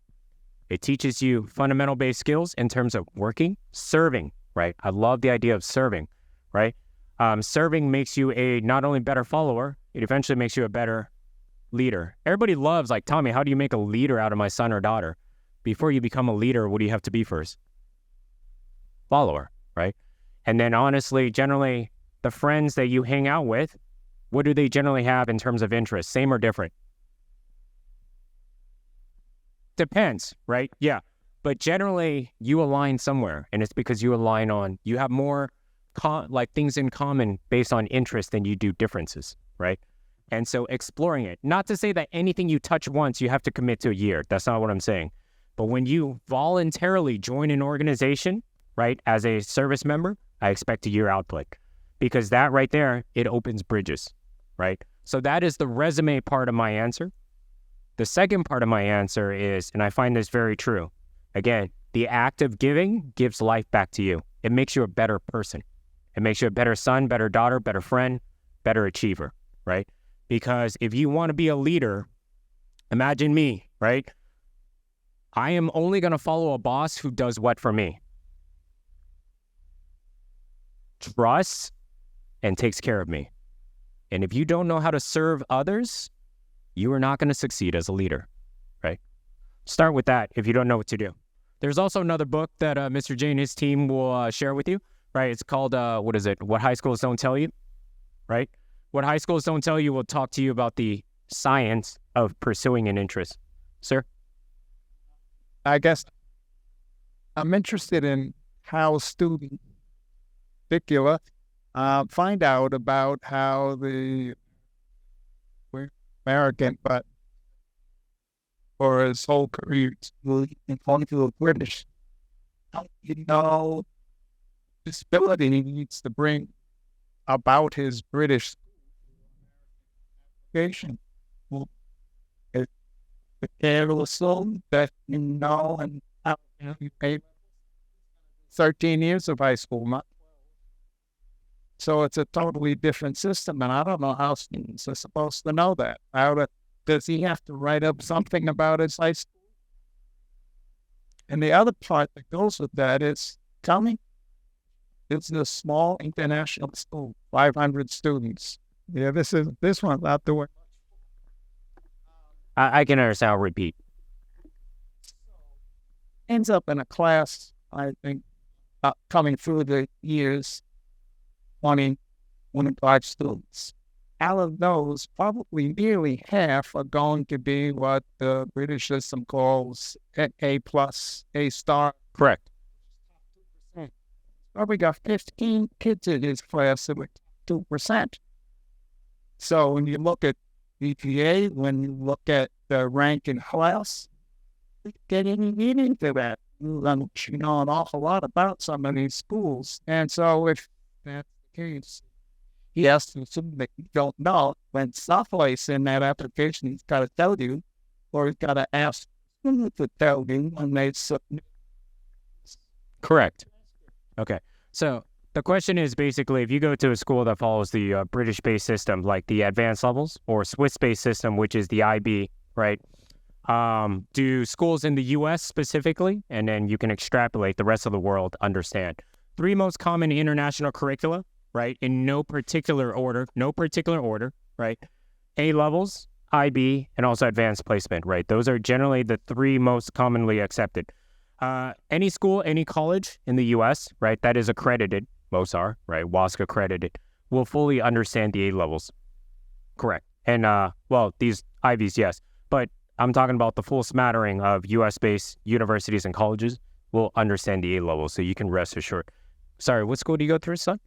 It teaches you fundamental-based skills in terms of working, serving, right? I love the idea of serving, right? Serving makes you a not only better follower, it eventually makes you a better leader. Everybody loves, like, Tommy, how do you make a leader out of my son or daughter? Before you become a leader, what do you have to be first? Follower, right? And then honestly, generally, the friends that you hang out with, what do they generally have in terms of interest? Same or different? Depends, right? Yeah. But generally, you align somewhere, and it's because you align on, you have more things in common based on interest than you do differences, right? And so exploring it, not to say that anything you touch once, you have to commit to a year. That's not what I'm saying. But when you voluntarily join an organization, right, as a service member, I expect a year output, because that right there, it opens bridges, right? So that is the resume part of my answer. The second part of my answer is, and I find this very true, again, the act of giving gives life back to you. It makes you a better person. It makes you a better son, better daughter, better friend, better achiever, right? Because if you want to be a leader, imagine me, right? I am only going to follow a boss who does what for me? Trusts and takes care of me. And if you don't know how to serve others, you are not going to succeed as a leader, right? Start with that if you don't know what to do. There's also another book that Mr. J and his team will share with you, right? It's called, What High Schools Don't Tell You, right? What High Schools Don't Tell You will talk to you about the science of pursuing an interest. Sir? I guess I'm interested in how students, in particular, find out about how the American, but for his whole career, going to a British, disability he needs to bring about his British education. Well, if the careless that and how you pay 13 years of high school, not 12. So it's a totally different system, and I don't know how students are supposed to know that. Does he have to write up something about his high school? And the other part that goes with that is, Tommy, it's a small international school, 500 students. Yeah, this one's out the way. I can understand. I'll repeat. Ends up in a class, I think, coming through the years, 25 students. out of those, probably nearly half are going to be what the British system calls A plus, A star. Correct. Probably got 15 kids in his class that were 2%. So when you look at GPA, when you look at the rank in class, you get any meaning to that. You know an awful lot about some of these schools. And so if that's the case, yes, something that you don't know, when someplace in that application he's got to tell you, or he's got to ask them to tell you when they submit. Correct. Okay. So the question is basically, if you go to a school that follows the British-based system, like the advanced levels, or Swiss-based system, which is the IB, right? Do schools in the U.S. specifically, and then you can extrapolate the rest of the world, understand. 3 most common international curricula, right? In no particular order, right? A levels, IB, and also advanced placement, right? Those are generally the 3 most commonly accepted. Any school, any college in the U.S., right, that is accredited, most are, right, WASC accredited, will fully understand the A levels. Correct. And, well, these IBs, yes, but I'm talking about the full smattering of U.S.-based universities and colleges will understand the A levels, so you can rest assured. Sorry, what school do you go through, son?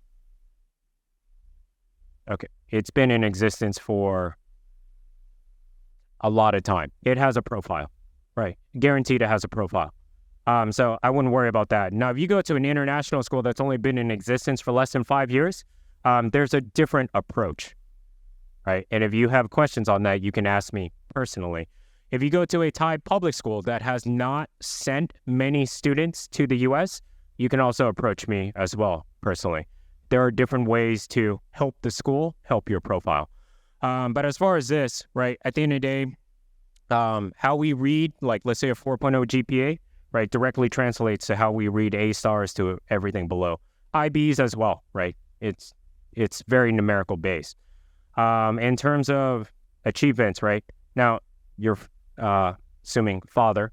Okay. It's been in existence for a lot of time. It has a profile, right? Guaranteed it has a profile. So I wouldn't worry about that. Now, if you go to an international school that's only been in existence for less than 5 years, there's a different approach, right? And if you have questions on that, you can ask me personally. If you go to a Thai public school that has not sent many students to the U.S., you can also approach me as well, personally. There are different ways to help the school, help your profile. But as far as this, right, at the end of the day, how we read, like, let's say a 4.0 GPA, right, directly translates to how we read A stars to everything below. IBs as well, right? It's very numerical based. In terms of achievements, right? Now, your assuming father,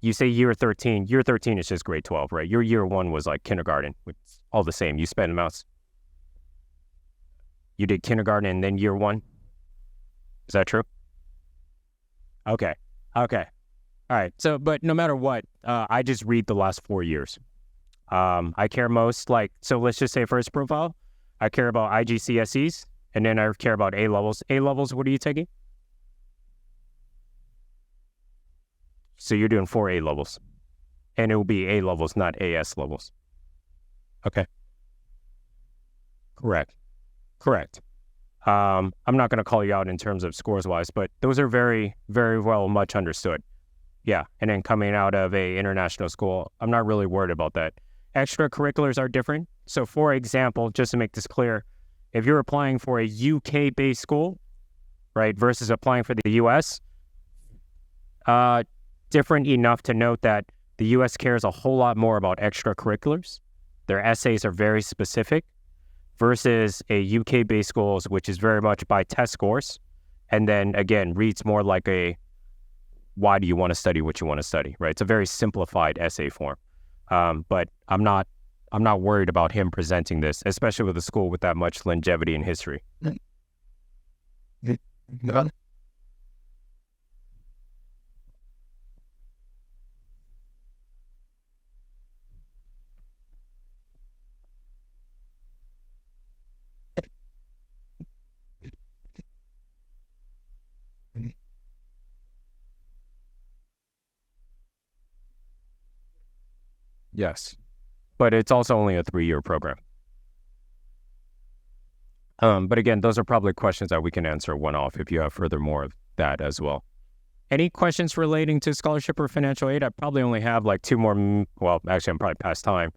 you say year 13. Year 13 is just grade 12, right? Your year 1 was like kindergarten. It's all the same. You spent amounts. You did kindergarten and then year 1. Is that true? Okay. All right. So, but no matter what, I just read the last 4 years. I care most, like, so let's just say first profile, I care about IGCSEs, and then I care about A levels. A levels, what are you taking? So you're doing 4 A levels, and it will be A levels, not AS levels. Okay. Correct. I'm not going to call you out in terms of scores wise, but those are very, very well much understood. Yeah, and then coming out of a international school, I'm not really worried about that. Extracurriculars are different. So for example, just to make this clear, if you're applying for a UK-based school, right, versus applying for the US, different enough to note that the US cares a whole lot more about extracurriculars. Their essays are very specific versus a UK-based schools, which is very much by test scores. And then again, reads more like a, why do you want to study what you want to study, right? It's a very simplified essay form. But I'm not worried about him presenting this, especially with a school with that much longevity and history. Yes, but it's also only a 3-year program. But again, those are probably questions that we can answer one-off if you have further more of that as well. Any questions relating to scholarship or financial aid? I probably only have like 2 more. Well, actually, I'm probably past time.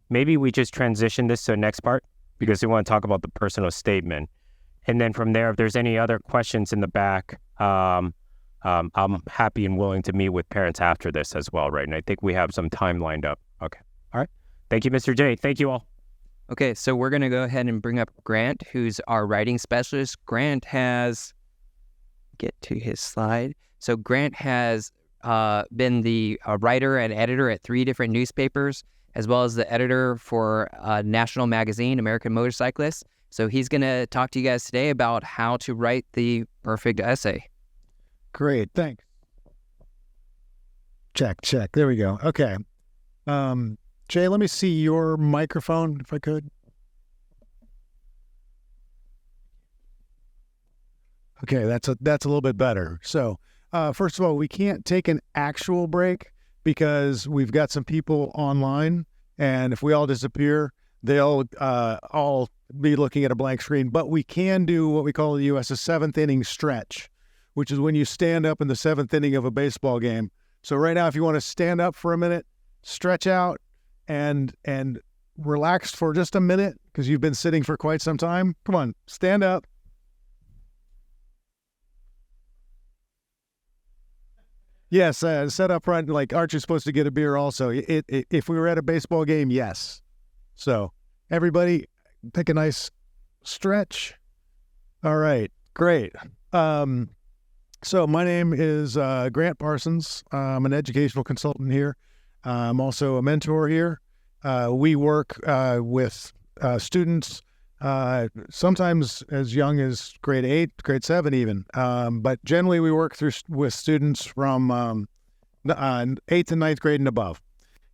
Maybe we just transition this to the next part because we want to talk about the personal statement. And then from there, if there's any other questions in the back, I'm happy and willing to meet with parents after this as well, right? And I think we have some time lined up. Okay. All right. Thank you, Mr. J. Thank you all. Okay, so we're going to go ahead and bring up Grant, who's our writing specialist. Grant has, get to his slide. So Grant has been the writer and editor at 3 different newspapers. as well as the editor for national magazine, American Motorcyclist. So he's going to talk to you guys today about how to write the perfect essay. Great, thanks. Check. There we go. Okay. Jay, let me see your microphone, if I could. Okay, that's a little bit better. So, first of all, we can't take an actual break because we've got some people online, and if we all disappear, they'll all be looking at a blank screen. But we can do what we call in the U.S. a seventh inning stretch, which is when you stand up in the seventh inning of a baseball game. So right now, if you want to stand up for a minute, stretch out, and relax for just a minute because you've been sitting for quite some time. Come on, stand up. Yes, set up front, like, aren't you supposed to get a beer also? If we were at a baseball game, yes. So everybody take a nice stretch. All right, great. So my name is Grant Parsons. I'm an educational consultant here. I'm also a mentor here. We work with students, sometimes as young as grade 8, grade 7 even. But generally we work with students from 8th and 9th grade and above.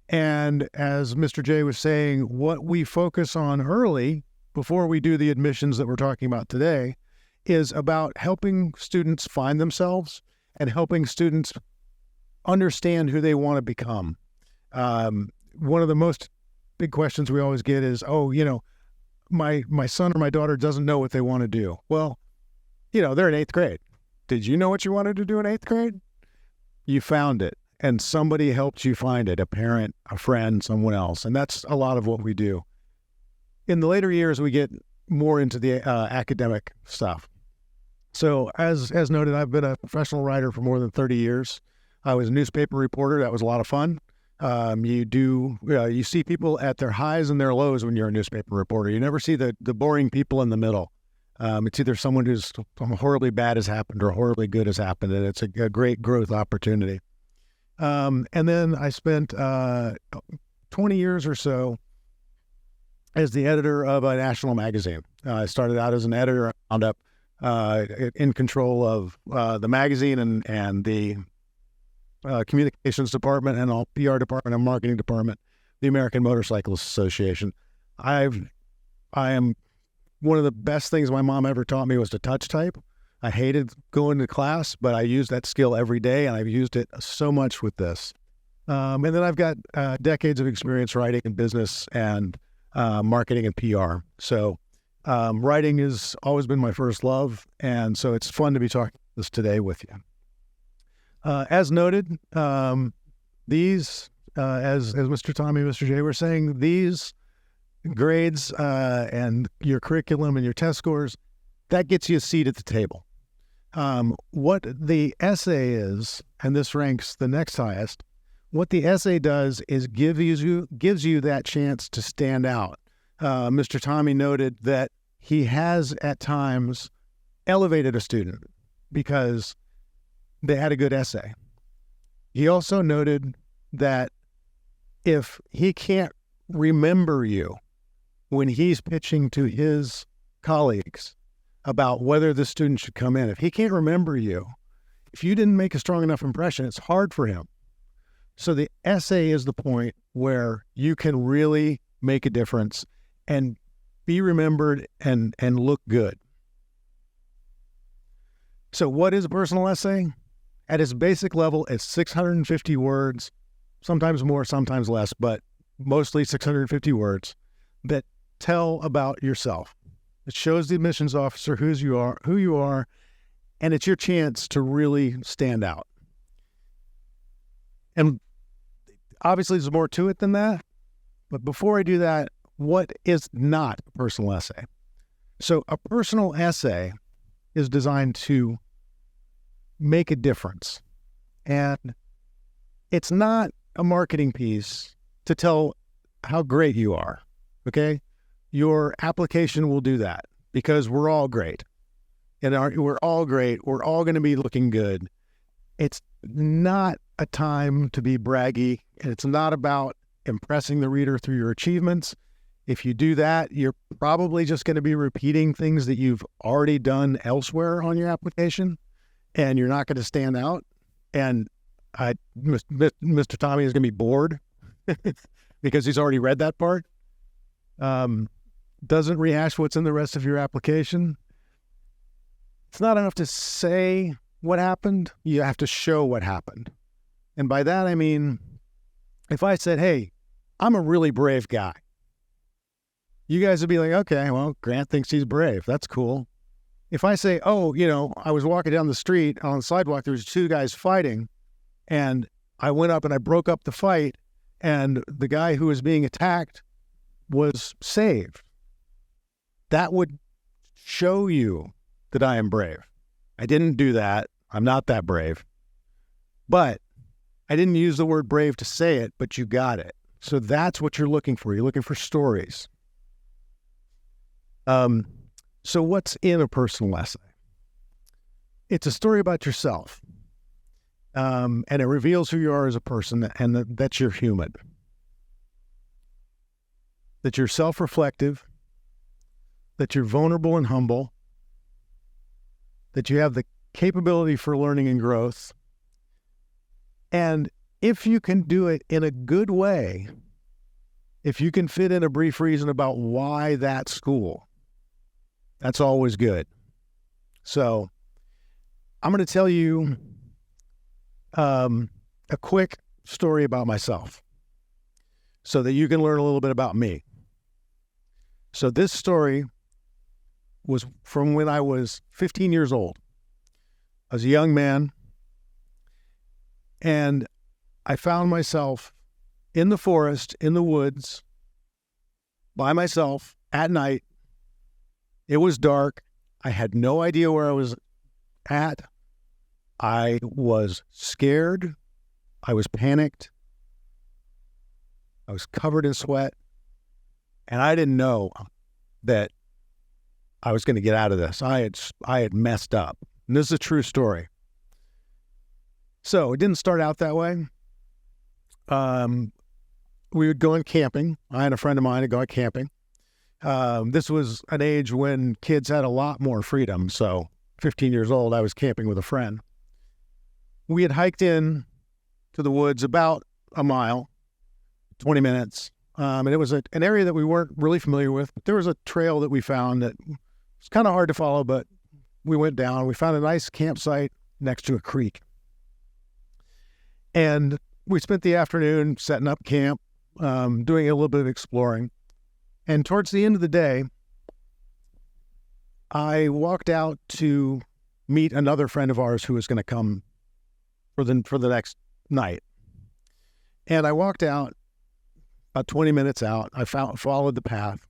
And as Mr. J was saying, what we focus on early, before we do the admissions that we're talking about today, is about helping students find themselves and helping students understand who they want to become. One of the most big questions we always get is, my son or my daughter doesn't know what they want to do. Well, they're in 8th grade. Did you know what you wanted to do in 8th grade? You found it, and somebody helped you find it, a parent, a friend, someone else. And that's a lot of what we do. In the later years, we get more into the academic stuff. So as noted, I've been a professional writer for more than 30 years. I was a newspaper reporter. That was a lot of fun. You see people at their highs and their lows when you're a newspaper reporter. You never see the boring people in the middle. It's either someone who's horribly bad has happened or horribly good has happened, and it's a great growth opportunity. And then I spent 20 years or so as the editor of a national magazine. I started out as an editor. I wound up in control of the magazine and the communications department and all PR department and marketing department, the American Motorcyclist Association. I am one of the best things my mom ever taught me was to touch type. I hated going to class, but I used that skill every day, and I've used it so much with this. And then I've got decades of experience writing in business and marketing and PR. So writing has always been my first love, and so it's fun to be talking this today with you. As noted, these, as Mr. Tommy and Mr. J were saying, these grades and your curriculum and your test scores, that gets you a seat at the table. What the essay is, and this ranks the next highest, what the essay does is gives you that chance to stand out. Mr. Tommy noted that he has at times elevated a student because they had a good essay. He also noted that if he can't remember you when he's pitching to his colleagues about whether the student should come in, if he can't remember you, if you didn't make a strong enough impression, it's hard for him. So the essay is the point where you can really make a difference and be remembered and look good. So what is a personal essay? At its basic level, it's 650 words, sometimes more, sometimes less, but mostly 650 words that tell about yourself. It shows the admissions officer who you are, and it's your chance to really stand out. And obviously there's more to it than that, but before I do that, what is not a personal essay? So a personal essay is designed to make a difference. And it's not a marketing piece to tell how great you are, okay? Your application will do that because we're all great. And we're all great. We're all going to be looking good. It's not a time to be braggy, and it's not about impressing the reader through your achievements. If you do that, you're probably just going to be repeating things that you've already done elsewhere on your application, and you're not going to stand out. And Mr. Tommy is going to be bored because he's already read that part. Doesn't rehash what's in the rest of your application. It's not enough to say what happened. You have to show what happened. And by that, I mean, if I said, hey, I'm a really brave guy, you guys would be like, okay, well, Grant thinks he's brave. That's cool. If I say, oh, I was walking down the street on the sidewalk, there was two guys fighting, and I went up and I broke up the fight, and the guy who was being attacked was saved. That would show you that I am brave. I didn't do that. I'm not that brave. But I didn't use the word brave to say it, but you got it. So that's what you're looking for. You're looking for stories. So what's in a personal essay? It's a story about yourself. And it reveals who you are as a person, and that you're human. That you're self-reflective, that you're vulnerable and humble, that you have the capability for learning and growth. And if you can do it in a good way, if you can fit in a brief reason about why that school, that's always good. So I'm going to tell you a quick story about myself so that you can learn a little bit about me. So this story was from when I was 15 years old. I was a young man, and I found myself in the forest, in the woods, by myself at night. It was dark. I had no idea where I was at. I was scared. I was panicked. I was covered in sweat. And I didn't know that I was going to get out of this. I had messed up. And this is a true story. So it didn't start out that way. We would go in camping. I had a friend of mine who'd go camping. This was an age when kids had a lot more freedom. So 15 years old, I was camping with a friend. We had hiked in to the woods about a mile, 20 minutes. And it was an area that we weren't really familiar with. But there was a trail that we found that was kind of hard to follow, but we went down. We found a nice campsite next to a creek. And we spent the afternoon setting up camp, doing a little bit of exploring. And towards the end of the day, I walked out to meet another friend of ours who was going to come for the next night. And I walked out about 20 minutes out. I followed the path.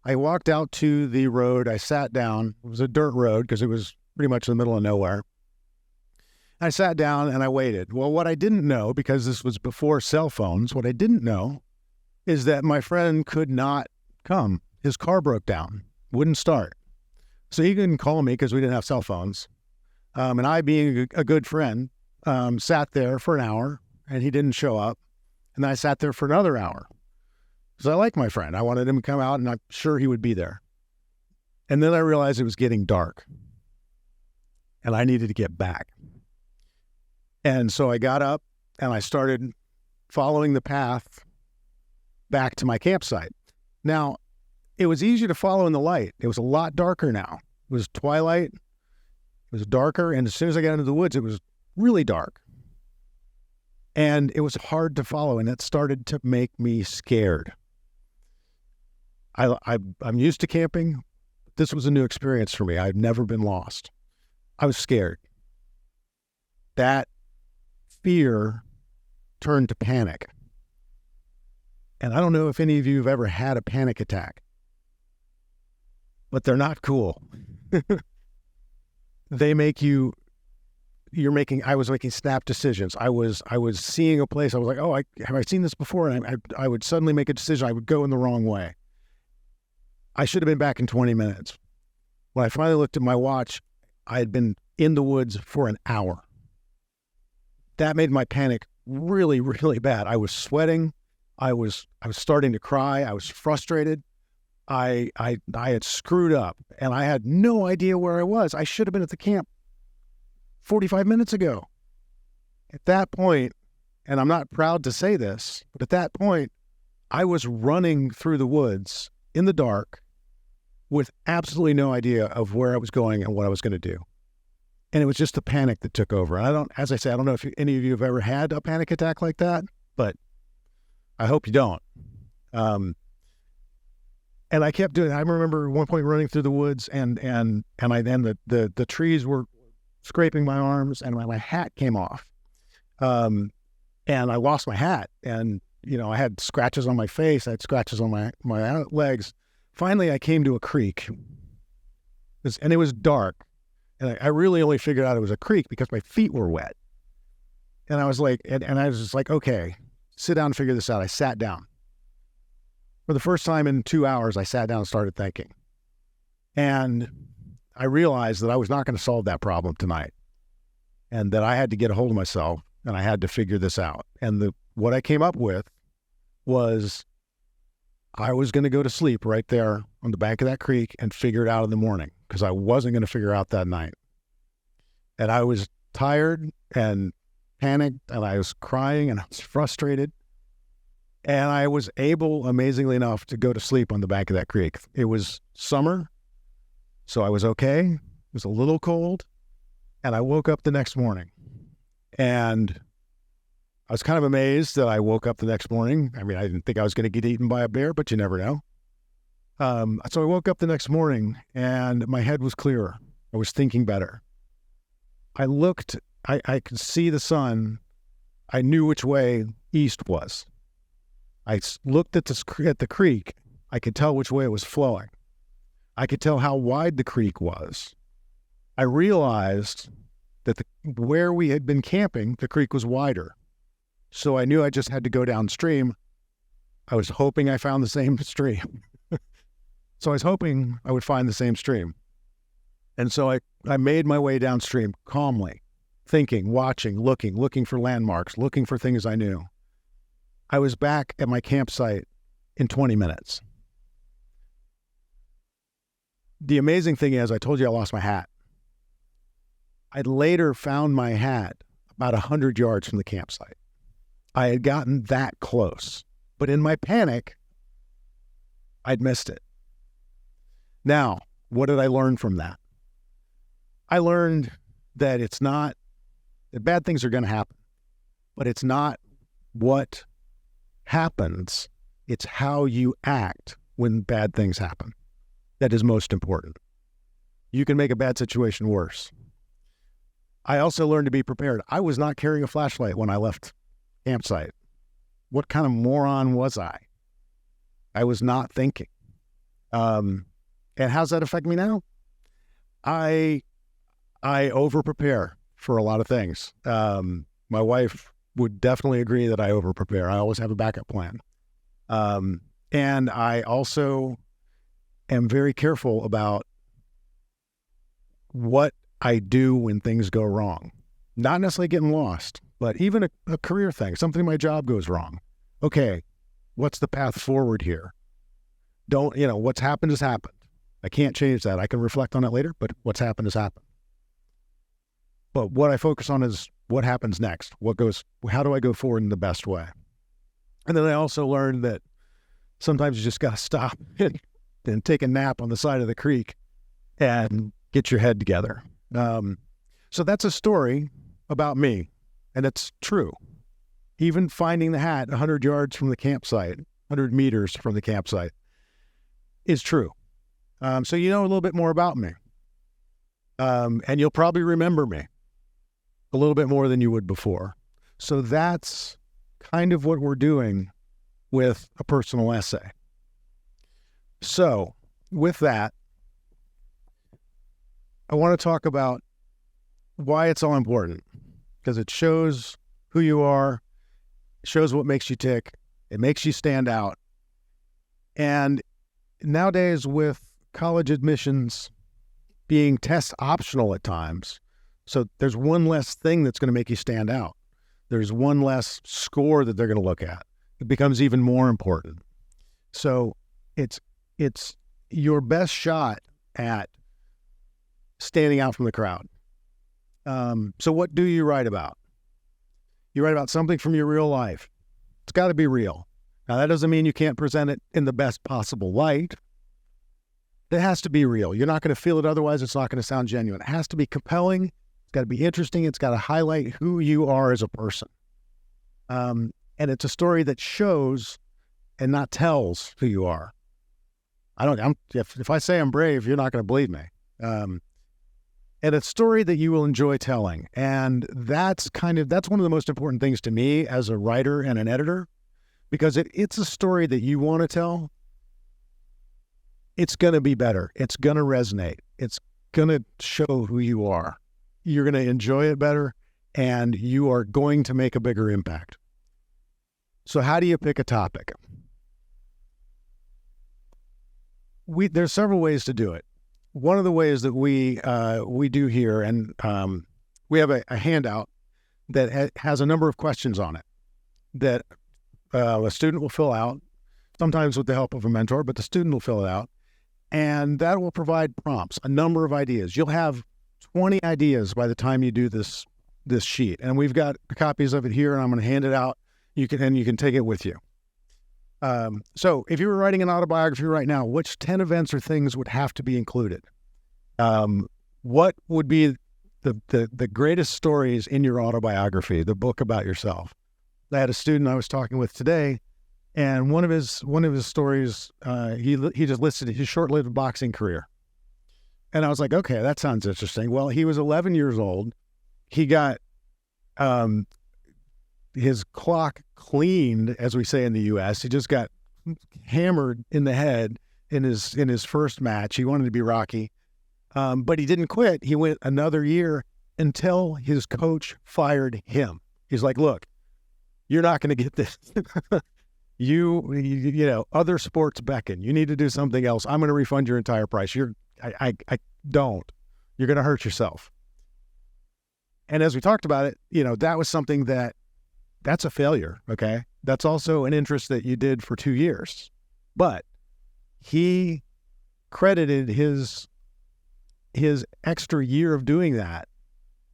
I walked out to the road. I sat down. It was a dirt road because it was pretty much in the middle of nowhere. I sat down and I waited. Well, what I didn't know, because this was before cell phones, what I didn't know is that my friend could not come. His car broke down, wouldn't start. So he couldn't call me because we didn't have cell phones. And I, being a good friend, sat there for an hour and he didn't show up. And then I sat there for another hour because I like my friend. I wanted him to come out and I'm sure he would be there. And then I realized it was getting dark and I needed to get back. And so I got up and I started following the path back to my campsite. Now, it was easier to follow in the light. It was a lot darker now. It was twilight. It was darker. And as soon as I got into the woods, it was really dark. And it was hard to follow. And it started to make me scared. I'm used to camping. This was a new experience for me. I've never been lost. I was scared. That fear turned to panic. And I don't know if any of you have ever had a panic attack, but they're not cool. They make you, I was making snap decisions. I was seeing a place. I was like, oh, have I seen this before? And I would suddenly make a decision. I would go in the wrong way. I should have been back in 20 minutes. When I finally looked at my watch, I had been in the woods for an hour. That made my panic really, really bad. I was sweating. I was starting to cry. I was frustrated. I had screwed up, and I had no idea where I was. I should have been at the camp 45 minutes ago. At that point, and I'm not proud to say this, but at that point, I was running through the woods in the dark with absolutely no idea of where I was going and what I was going to do. And it was just the panic that took over. And as I say, I don't know if any of you have ever had a panic attack like that, but I hope you don't. And I kept doing it. I remember at one point running through the woods and the trees were scraping my arms and my hat came off. And I lost my hat, and, I had scratches on my face. I had scratches on my legs. Finally, I came to a creek, and it was dark. And I really only figured out it was a creek because my feet were wet. And I was like, and I was just like, okay, sit down and figure this out. I sat down. For the first time in 2 hours, I sat down and started thinking. And I realized that I was not going to solve that problem tonight, and that I had to get a hold of myself, and I had to figure this out. And what I came up with was I was going to go to sleep right there on the bank of that creek and figure it out in the morning, because I wasn't going to figure out that night. And I was tired and panicked, and I was crying, and I was frustrated. And I was able, amazingly enough, to go to sleep on the bank of that creek. It was summer, so I was okay. It was a little cold. And I woke up the next morning. And I was kind of amazed that I woke up the next morning. I mean, I didn't think I was going to get eaten by a bear, but you never know. So I woke up the next morning, and my head was clearer. I was thinking better. I looked, I could see the sun. I knew which way east was. I looked at the creek. I could tell which way it was flowing. I could tell how wide the creek was. I realized that where we had been camping, the creek was wider. So I knew I just had to go downstream. I was hoping I found the same stream. So I was hoping I would find the same stream. And so I made my way downstream calmly, thinking, watching, looking for landmarks, looking for things I knew. I was back at my campsite in 20 minutes. The amazing thing is, I told you I lost my hat. I later found my hat about 100 yards from the campsite. I had gotten that close, but in my panic, I'd missed it. Now, what did I learn from that? I learned that that bad things are going to happen, but it's not what happens, it's how you act when bad things happen that is most important. You can make a bad situation worse. I also learned to be prepared. I was not carrying a flashlight when I left campsite. What kind of moron was I? I was not thinking. And how's that affect me now? I over-prepare for a lot of things. My wife would definitely agree that I over-prepare. I always have a backup plan. And I also am very careful about what I do when things go wrong. Not necessarily getting lost, but even a career thing, something in my job goes wrong. Okay, what's the path forward here? What's happened has happened. I can't change that. I can reflect on it later, but what's happened has happened. But what I focus on is what happens next. How do I go forward in the best way? And then I also learned that sometimes you just got to stop and take a nap on the side of the creek and get your head together. So that's a story about me, and it's true. Even finding the hat 100 yards from the campsite, 100 meters from the campsite, is true. So you know a little bit more about me. And you'll probably remember me a little bit more than you would before. So that's kind of what we're doing with a personal essay. So with that, I want to talk about why it's all important, because it shows who you are, shows what makes you tick, it makes you stand out. And nowadays, with college admissions being test optional at times, so there's one less thing that's going to make you stand out. There's one less score that they're going to look at. it becomes even more important. So it's your best shot at standing out from the crowd. So what do you write about? You write about something from your real life. It's got to be real. Now, that doesn't mean you can't present it in the best possible light. It has to be real. You're not going to feel it otherwise. It's not going to sound genuine. It has to be compelling. It's got to be interesting. It's got to highlight who you are as a person. And it's a story that shows and not tells who you are. If I say I'm brave, you're not going to believe me. And a story that you will enjoy telling. And that's one of the most important things to me as a writer and an editor, because it's a story that you want to tell. It's going to be better. It's going to resonate. It's going to show who you are. You're going to enjoy it better, and you are going to make a bigger impact. So how do you pick a topic? There's several ways to do it. One of the ways that we do here, and we have a handout that has a number of questions on it that a student will fill out, sometimes with the help of a mentor, but the student will fill it out, and that will provide prompts, a number of ideas. You'll have 20 ideas by the time you do this sheet, and we've got copies of it here, and I'm going to hand it out. You can take it with you. So if you were writing an autobiography right now, which 10 events or things would have to be included? What would be the greatest stories in your autobiography, the book about yourself? I had a student I was talking with today, and one of his stories, he just listed his short-lived boxing career. And I was like, okay, that sounds interesting. Well, he was 11 years old. He got his clock cleaned, as we say in the U.S. He just got hammered in the head in his first match. He wanted to be Rocky, but he didn't quit. He went another year until his coach fired him. He's like, look, you're not going to get this. You know, other sports beckon. You need to do something else. I'm going to refund your entire price. I don't. You're going to hurt yourself. And as we talked about it, you know, that was something that's a failure, okay? That's also an interest that you did for 2 years. But he credited his extra year of doing that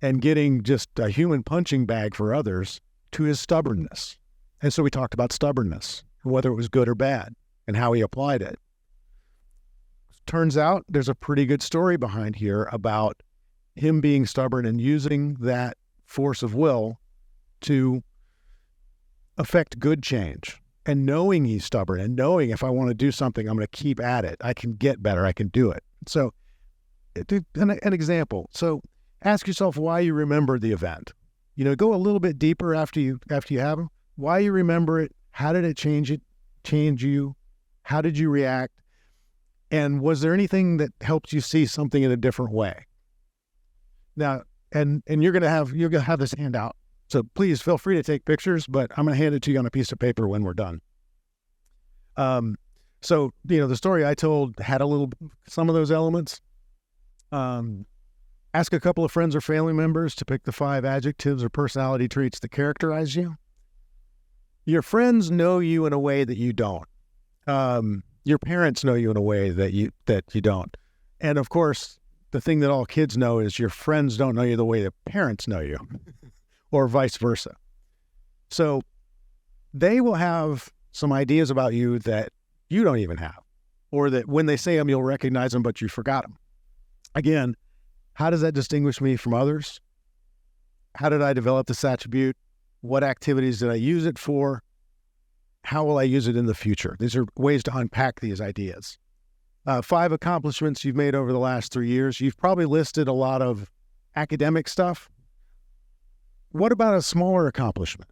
and getting just a human punching bag for others to his stubbornness. And so we talked about stubbornness, whether it was good or bad, and how he applied it. Turns out there's a pretty good story behind here about him being stubborn and using that force of will to affect good change, and knowing he's stubborn and knowing if I want to do something, I'm going to keep at it. I can get better. I can do it. So an example. So ask yourself why you remember the event. You know, go a little bit deeper after you have them. Why you remember it? How did it change you? How did you react? And was there anything that helped you see something in a different way? Now, and you're going to have this handout. So please feel free to take pictures, but I'm going to hand it to you on a piece of paper when we're done. So, you know, the story I told had some of those elements. Ask a couple of friends or family members to pick the 5 adjectives or personality traits that characterize you. Your friends know you in a way that you don't. Your parents know you in a way that you don't. And of course, the thing that all kids know is your friends don't know you the way that parents know you, or vice versa. So they will have some ideas about you that you don't even have, or that when they say them, you'll recognize them, but you forgot them. Again, how does that distinguish me from others? How did I develop this attribute? What activities did I use it for? How will I use it in the future? These are ways to unpack these ideas. 5 accomplishments you've made over the last 3 years. You've probably listed a lot of academic stuff. What about a smaller accomplishment?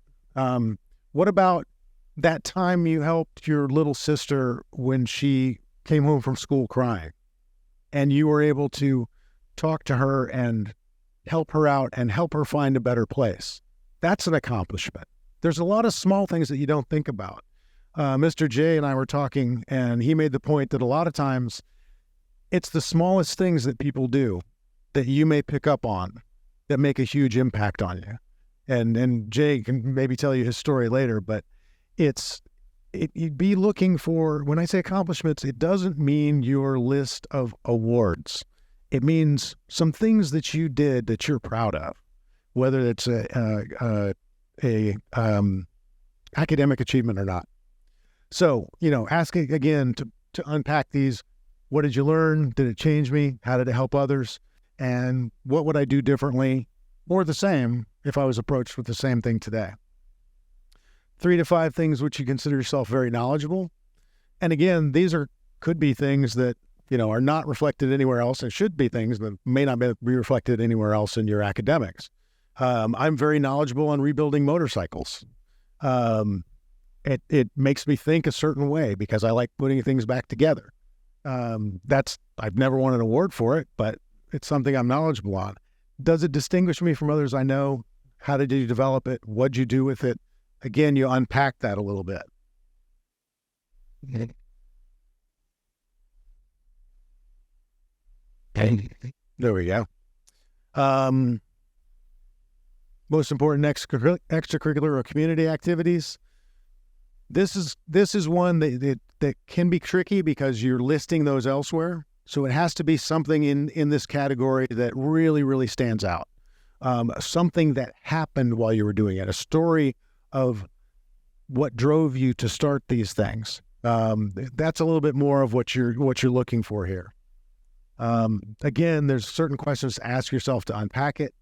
What about that time you helped your little sister when she came home from school crying, and you were able to talk to her and help her out and help her find a better place? That's an accomplishment. There's a lot of small things that you don't think about. Mr. J and I were talking, and he made the point that a lot of times it's the smallest things that people do that you may pick up on that make a huge impact on you. And Jay can maybe tell you his story later, but it's you'd be looking for, when I say accomplishments, it doesn't mean your list of awards. It means some things that you did that you're proud of, whether it's a academic achievement or not. So, asking again to unpack these. What did you learn? Did it change me? How did it help others? And what would I do differently or the same if I was approached with the same thing today? 3 to 5 things which you consider yourself very knowledgeable. And again, these could be things that, are not reflected anywhere else, and should be things that may not be reflected anywhere else in your academics. I'm very knowledgeable on rebuilding motorcycles. It makes me think a certain way because I like putting things back together. I've never won an award for it, but it's something I'm knowledgeable on. Does it distinguish me from others I know? How did you develop it? What'd you do with it? Again, you unpack that a little bit. There we go. Most important extracurricular or community activities. This is one that can be tricky because you're listing those elsewhere. So it has to be something in this category that really, really stands out. Something that happened while you were doing it, a story of what drove you to start these things. That's a little bit more of what you're looking for here. Again, there's certain questions to ask yourself to unpack it.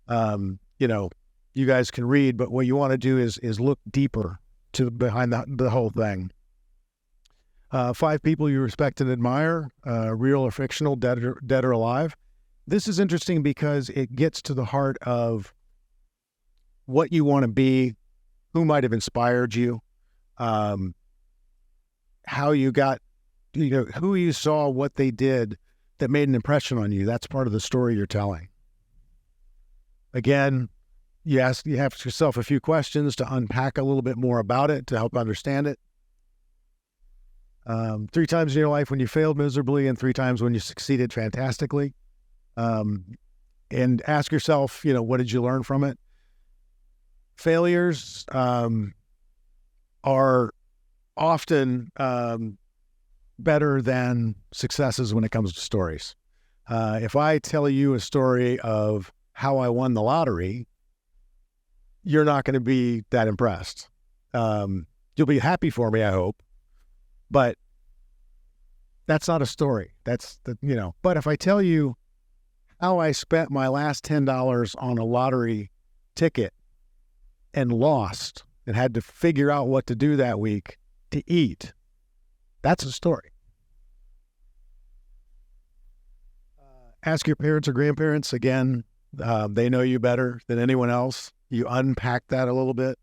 You guys can read, but what you want to do is look deeper behind the whole thing. 5 people you respect and admire, real or fictional, dead or alive. This is interesting because it gets to the heart of what you want to be, who might have inspired you, how you got, who you saw, what they did that made an impression on you. That's part of the story you're telling. Again, you ask yourself a few questions to unpack a little bit more about it to help understand it. 3 times in your life when you failed miserably and 3 times when you succeeded fantastically. And ask yourself, what did you learn from it? Failures are often better than successes when it comes to stories. If I tell you a story of how I won the lottery, you're not going to be that impressed. You'll be happy for me, I hope, but that's not a story. But if I tell you how I spent my last $10 on a lottery ticket and lost and had to figure out what to do that week to eat, that's a story. Ask your parents or grandparents. Again, they know you better than anyone else. You unpack that a little bit.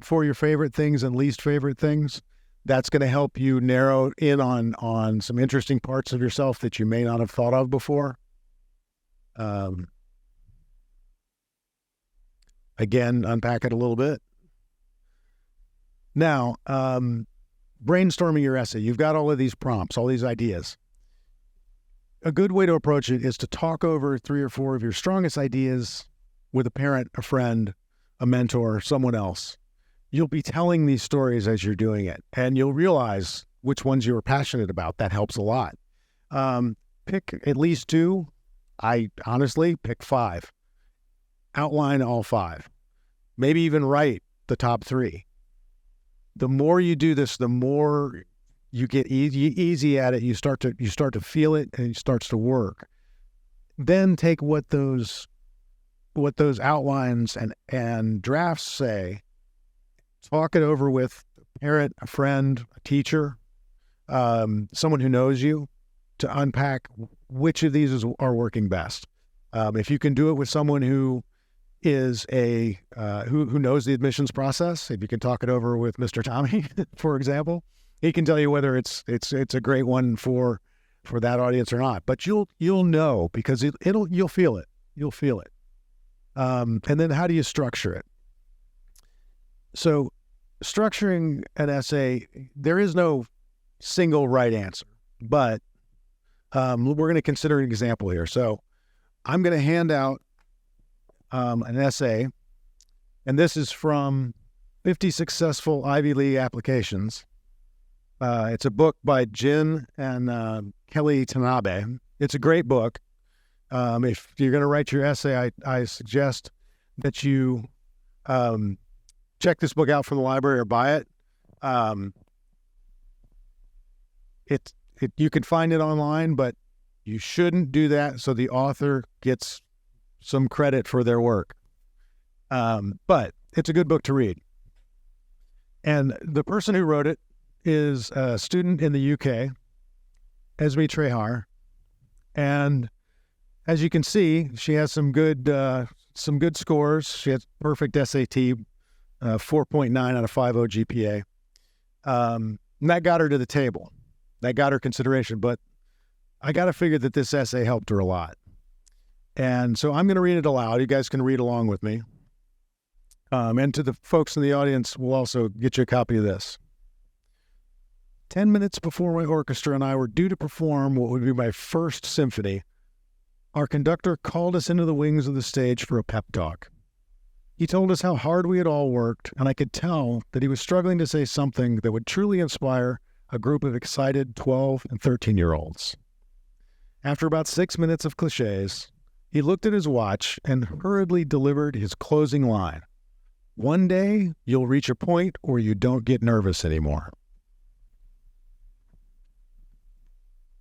For your favorite things and least favorite things, that's going to help you narrow in on some interesting parts of yourself that you may not have thought of before. Again, unpack it a little bit. Now, brainstorming your essay. You've got all of these prompts, all these ideas. A good way to approach it is to talk over 3 or 4 of your strongest ideas with a parent, a friend, a mentor, someone else. You'll be telling these stories as you're doing it, and you'll realize which ones you are passionate about. That helps a lot. Pick at least 2. I honestly pick 5. Outline all 5. Maybe even write the top 3. The more you do this, the more you get easy at it. You start to feel it, and it starts to work. Then take what those outlines and drafts say. Talk it over with a parent, a friend, a teacher, someone who knows you, to unpack which of these are working best. If you can do it with someone who is who knows the admissions process, if you can talk it over with Mr. Tommy, for example, he can tell you whether it's a great one for that audience or not. But you'll know because you'll feel it. You'll feel it. And then how do you structure it? So structuring an essay, there is no single right answer, but we're going to consider an example here. So I'm going to hand out an essay, and this is from 50 Successful Ivy League Applications. It's a book by Jin and Kelly Tanabe. It's a great book. If you're going to write your essay, I suggest that you check this book out from the library or buy it. You can find it online, but you shouldn't do that so the author gets some credit for their work. But it's a good book to read. And the person who wrote it is a student in the UK, 𝐂𝐨𝐥𝐥𝐞𝐠𝐞. And as you can see, she has some good scores. She has perfect SAT, 4.9 out of 5.0 GPA. And that got her to the table. That got her consideration. But I got to figure that this essay helped her a lot. And so I'm going to read it aloud. You guys can read along with me. And to the folks in the audience, we'll also get you a copy of this. 10 minutes before my orchestra and I were due to perform what would be my first symphony, our conductor called us into the wings of the stage for a pep talk. He told us how hard we had all worked, and I could tell that he was struggling to say something that would truly inspire a group of excited 12 and 13-year-olds. After about 6 minutes of cliches, he looked at his watch and hurriedly delivered his closing line. One day, you'll reach a point where you don't get nervous anymore.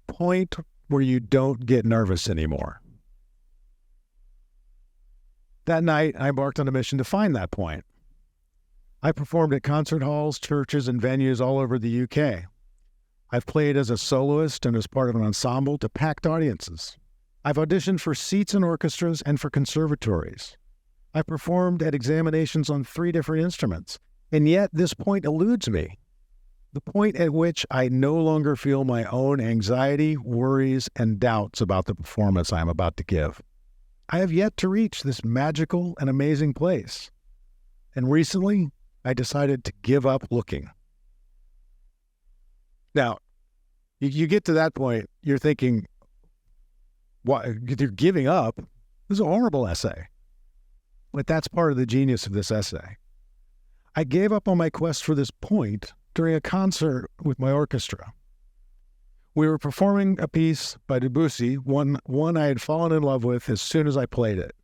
Point where you don't get nervous anymore. That night, I embarked on a mission to find that point. I performed at concert halls, churches, and venues all over the UK. I've played as a soloist and as part of an ensemble to packed audiences. I've auditioned for seats in orchestras and for conservatories. I performed at examinations on 3 different instruments, and yet this point eludes me. The point at which I no longer feel my own anxiety, worries, and doubts about the performance I am about to give. I have yet to reach this magical and amazing place. And recently, I decided to give up looking. Now, you get to that point, you're thinking, what, you're giving up? This is a horrible essay. But that's part of the genius of this essay. I gave up on my quest for this point during a concert with my orchestra. We were performing a piece by Debussy, one I had fallen in love with as soon as I played it.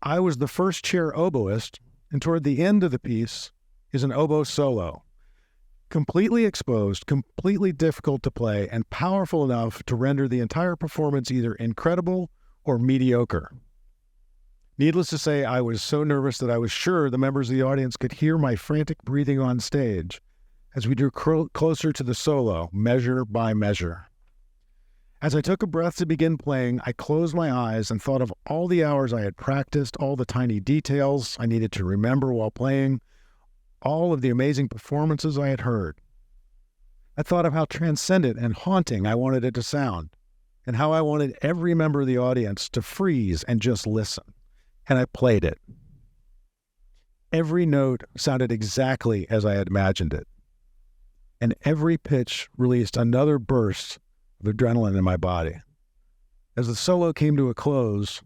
I was the first chair oboist, and toward the end of the piece is an oboe solo. Completely exposed, completely difficult to play, and powerful enough to render the entire performance either incredible or mediocre. Needless to say, I was so nervous that I was sure the members of the audience could hear my frantic breathing on stage as we drew closer to the solo, measure by measure. As I took a breath to begin playing, I closed my eyes and thought of all the hours I had practiced, all the tiny details I needed to remember while playing, all of the amazing performances I had heard. I thought of how transcendent and haunting I wanted it to sound, and how I wanted every member of the audience to freeze and just listen. And I played it. Every note sounded exactly as I had imagined it. And every pitch released another burst of adrenaline in my body. As the solo came to a close,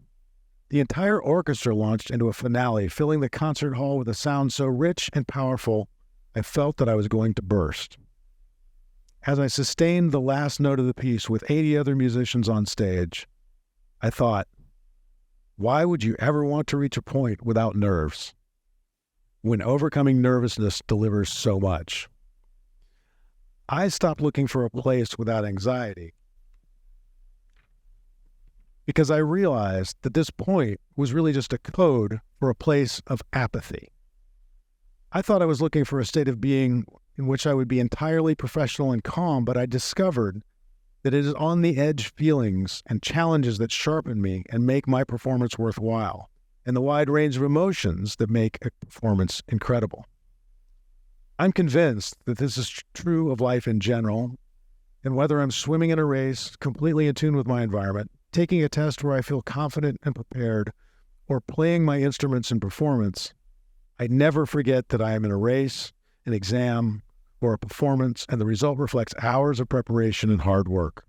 the entire orchestra launched into a finale, filling the concert hall with a sound so rich and powerful, I felt that I was going to burst. As I sustained the last note of the piece with 80 other musicians on stage, I thought, why would you ever want to reach a point without nerves, when overcoming nervousness delivers so much? I stopped looking for a place without anxiety because I realized that this point was really just a code for a place of apathy. I thought I was looking for a state of being in which I would be entirely professional and calm, but I discovered that it is on the edge feelings and challenges that sharpen me and make my performance worthwhile, and the wide range of emotions that make a performance incredible. I'm convinced that this is true of life in general, and whether I'm swimming in a race, completely in tune with my environment, taking a test where I feel confident and prepared, or playing my instruments in performance, I never forget that I am in a race, an exam, or a performance, and the result reflects hours of preparation and hard work.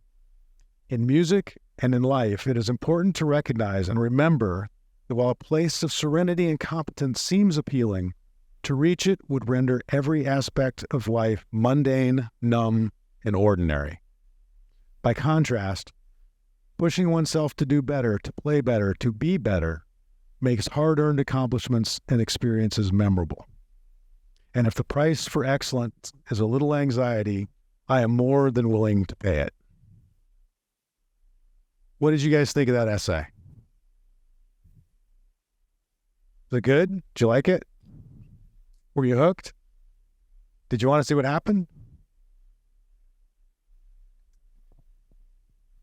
In music and in life, it is important to recognize and remember that while a place of serenity and competence seems appealing, To reach it would render every aspect of life mundane, numb, and ordinary. By contrast, pushing oneself to do better, to play better, to be better, makes hard-earned accomplishments and experiences memorable. And if the price for excellence is a little anxiety, I am more than willing to pay it. What did you guys think of that essay? Was it good? Did you like it? Were you hooked? Did you want to see what happened?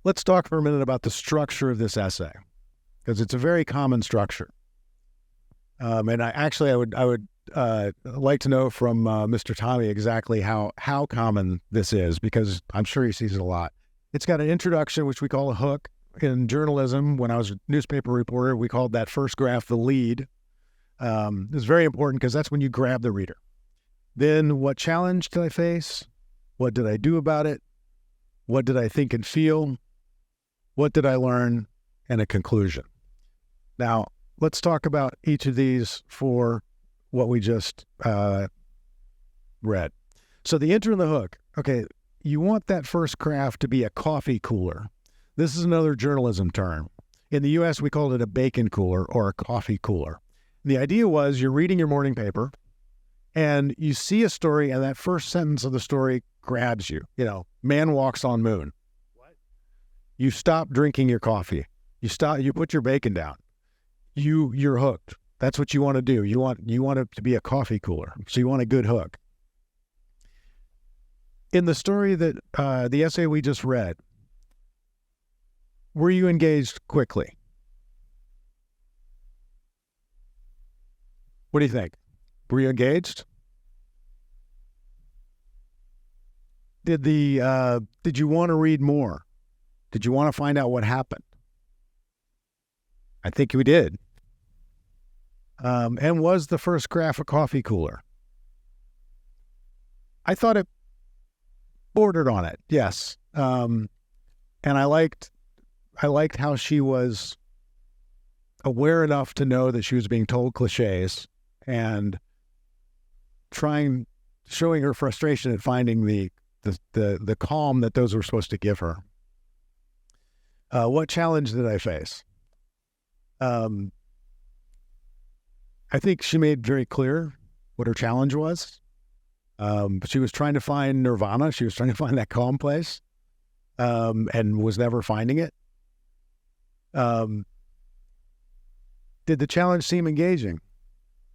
Let's talk for a minute about the structure of this essay, because it's a very common structure. And I would like to know from Mr. Tommy exactly how common this is, because I'm sure he sees it a lot. It's got an introduction, which we call a hook. In journalism, when I was a newspaper reporter, we called that first graph the lead. It's very important because that's when you grab the reader. Then, what challenge did I face? What did I do about it? What did I think and feel? What did I learn? And a conclusion. Now, let's talk about each of these for what we just read. So the intro and the hook. Okay, you want that first graph to be a coffee cooler. This is another journalism term. In the U.S., we called it a bacon cooler or a coffee cooler. The idea was you're reading your morning paper and you see a story, and that first sentence of the story grabs you. You know, man walks on moon. What? You stop drinking your coffee. You put your bacon down. You're hooked. That's what you want to do. You want it to be a coffee cooler. So you want a good hook. In the story that the essay we just read, were you engaged quickly? What do you think? Were you engaged? Did you want to read more? Did you want to find out what happened? I think we did. And was the first graph a coffee cooler? I thought it bordered on it, yes. And I liked how she was aware enough to know that she was being told cliches and showing her frustration at finding the calm that those were supposed to give her. What challenge did I face? I think she made very clear what her challenge was. She was trying to find nirvana. She was trying to find that calm place, and was never finding it. Did the challenge seem engaging?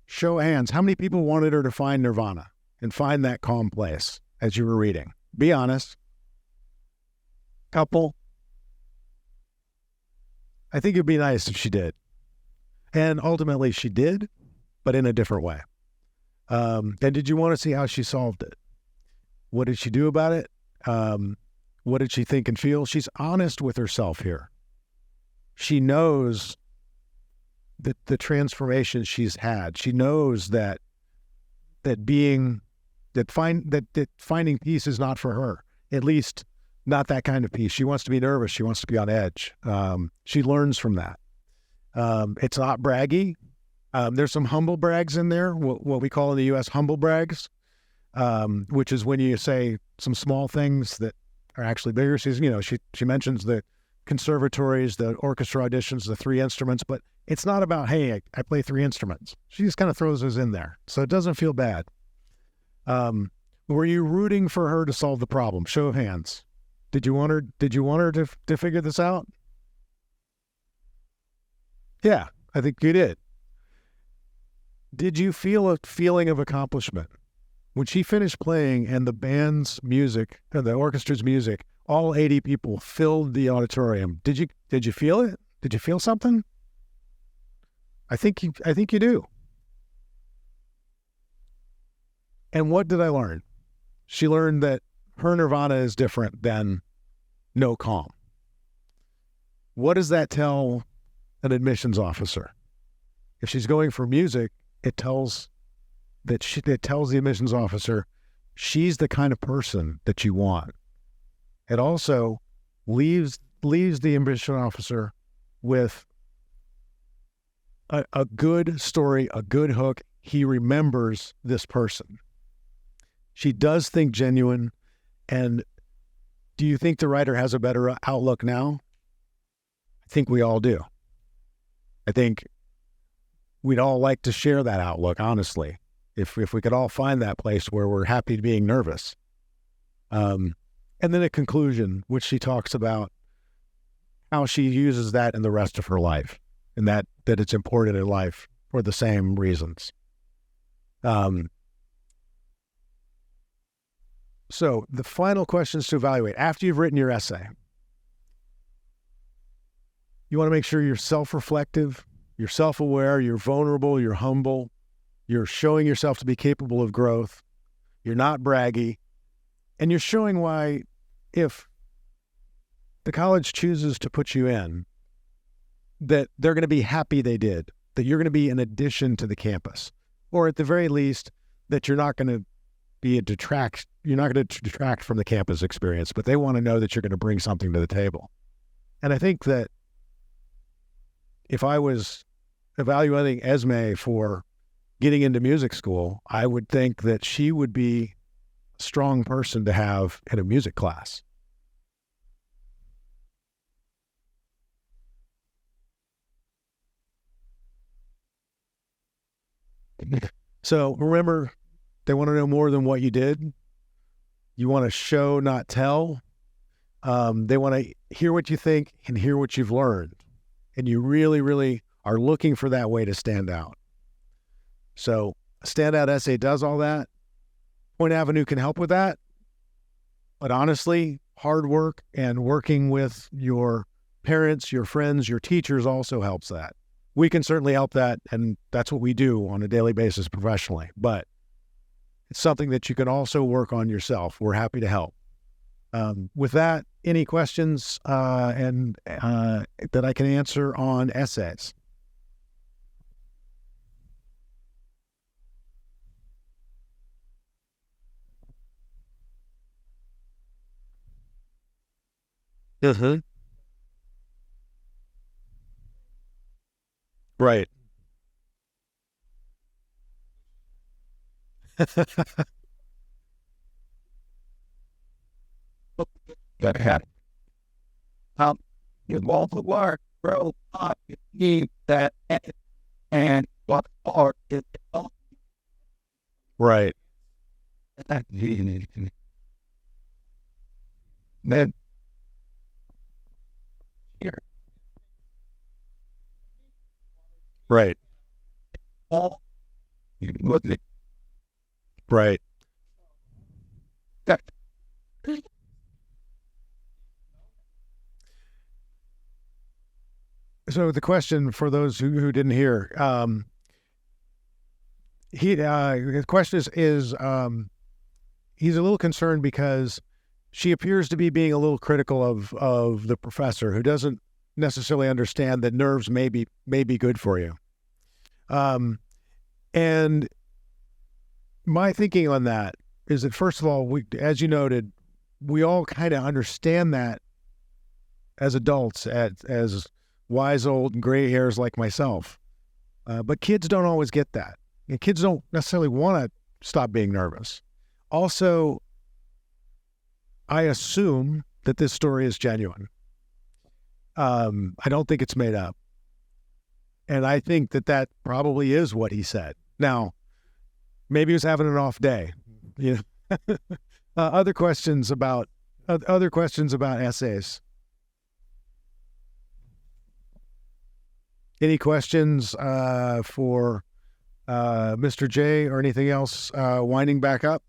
Show of hands. How many people wanted her to find nirvana and find that calm place as you were reading? Be honest. Couple. I think it'd be nice if she did. And ultimately she did, but in a different way. And did you want to see how she solved it? What did she do about it? What did she think and feel? She's honest with herself here. She knows the transformation she's had. She knows that finding peace is not for her. At least not that kind of peace. She wants to be nervous. She wants to be on edge. She learns from that. It's not braggy. There's some humble brags in there, what we call in the U.S. humble brags, which is when you say some small things that are actually bigger. She mentions the conservatories, the orchestra auditions, the 3 instruments, but it's not about, hey, I play 3 instruments. She just kind of throws those in there. So it doesn't feel bad. Were you rooting for her to solve the problem? Show of hands. Did you want her to figure this out? Yeah, I think you did. Did you feel a feeling of accomplishment? When she finished playing and the band's music, the orchestra's music, all 80 people filled the auditorium. Did you feel it? Did you feel something? I think you do. And what did I learn? She learned that her nirvana is different than no calm. What does that tell an admissions officer? If she's going for music, it tells the admissions officer she's the kind of person that you want. It also leaves the admission officer with a good story, a good hook, he remembers this person. She does think genuine. And do you think the writer has a better outlook now? I think we all do. I think we'd all like to share that outlook, honestly, if we could all find that place where we're happy being nervous. And then a conclusion, which she talks about how she uses that in the rest of her life, and that it's important in life for the same reasons. So the final questions to evaluate after you've written your essay. You want to make sure you're self-reflective, you're self-aware, you're vulnerable, you're humble, you're showing yourself to be capable of growth, you're not braggy, and you're showing why, if the college chooses to put you in, that they're going to be happy they did, that you're going to be an addition to the campus, or at the very least, that you're not going to be you're not going to detract from the campus experience, but they want to know that you're going to bring something to the table. And I think that if I was evaluating Esme for getting into music school, I would think that she would be a strong person to have in a music class. So remember, they want to know more than what you did. You want to show, not tell. They want to hear what you think and hear what you've learned. And you really, really are looking for that way to stand out. So a standout essay does all that. Point Avenue can help with that. But honestly, hard work and working with your parents, your friends, your teachers also helps that. We can certainly help that, and that's what we do on a daily basis professionally. But it's something that you can also work on yourself. We're happy to help. With that, any questions that I can answer on essays? Right. That had you also work, bro. You need that, and what part is Right. that? Then here, Right. all you look at Right. that. So the question for those who didn't hear, the question is he's a little concerned because she appears to be being a little critical of the professor, who doesn't necessarily understand that nerves may be good for you. And my thinking on that is that, first of all, as you noted, we all kind of understand that as adults, as wise old gray hairs like myself. But kids don't always get that. And kids don't necessarily want to stop being nervous. Also, I assume that this story is genuine. I don't think it's made up. And I think that probably is what he said. Now, maybe he was having an off day. You know, other questions about essays. Any questions for Mr. J or anything else winding back up?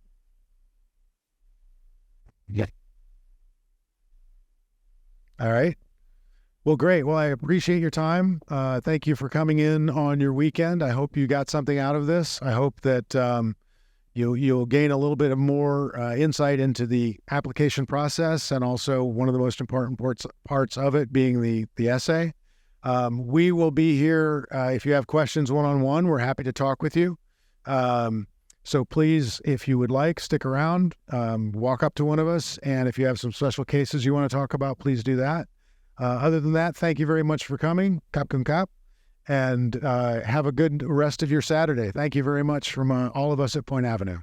Yeah. All right. Well, great. Well, I appreciate your time. Thank you for coming in on your weekend. I hope you got something out of this. I hope that you'll gain a little bit of more insight into the application process, and also one of the most important parts of it being the essay. We will be here if you have questions one-on-one. We're happy to talk with you. So please, if you would like, stick around, walk up to one of us. And if you have some special cases you want to talk about, please do that. Other than that, thank you very much for coming. 𝐶𝐞𝐿 𝐶𝐶. and have a good rest of your Saturday. Thank you very much from all of us at Point Avenue.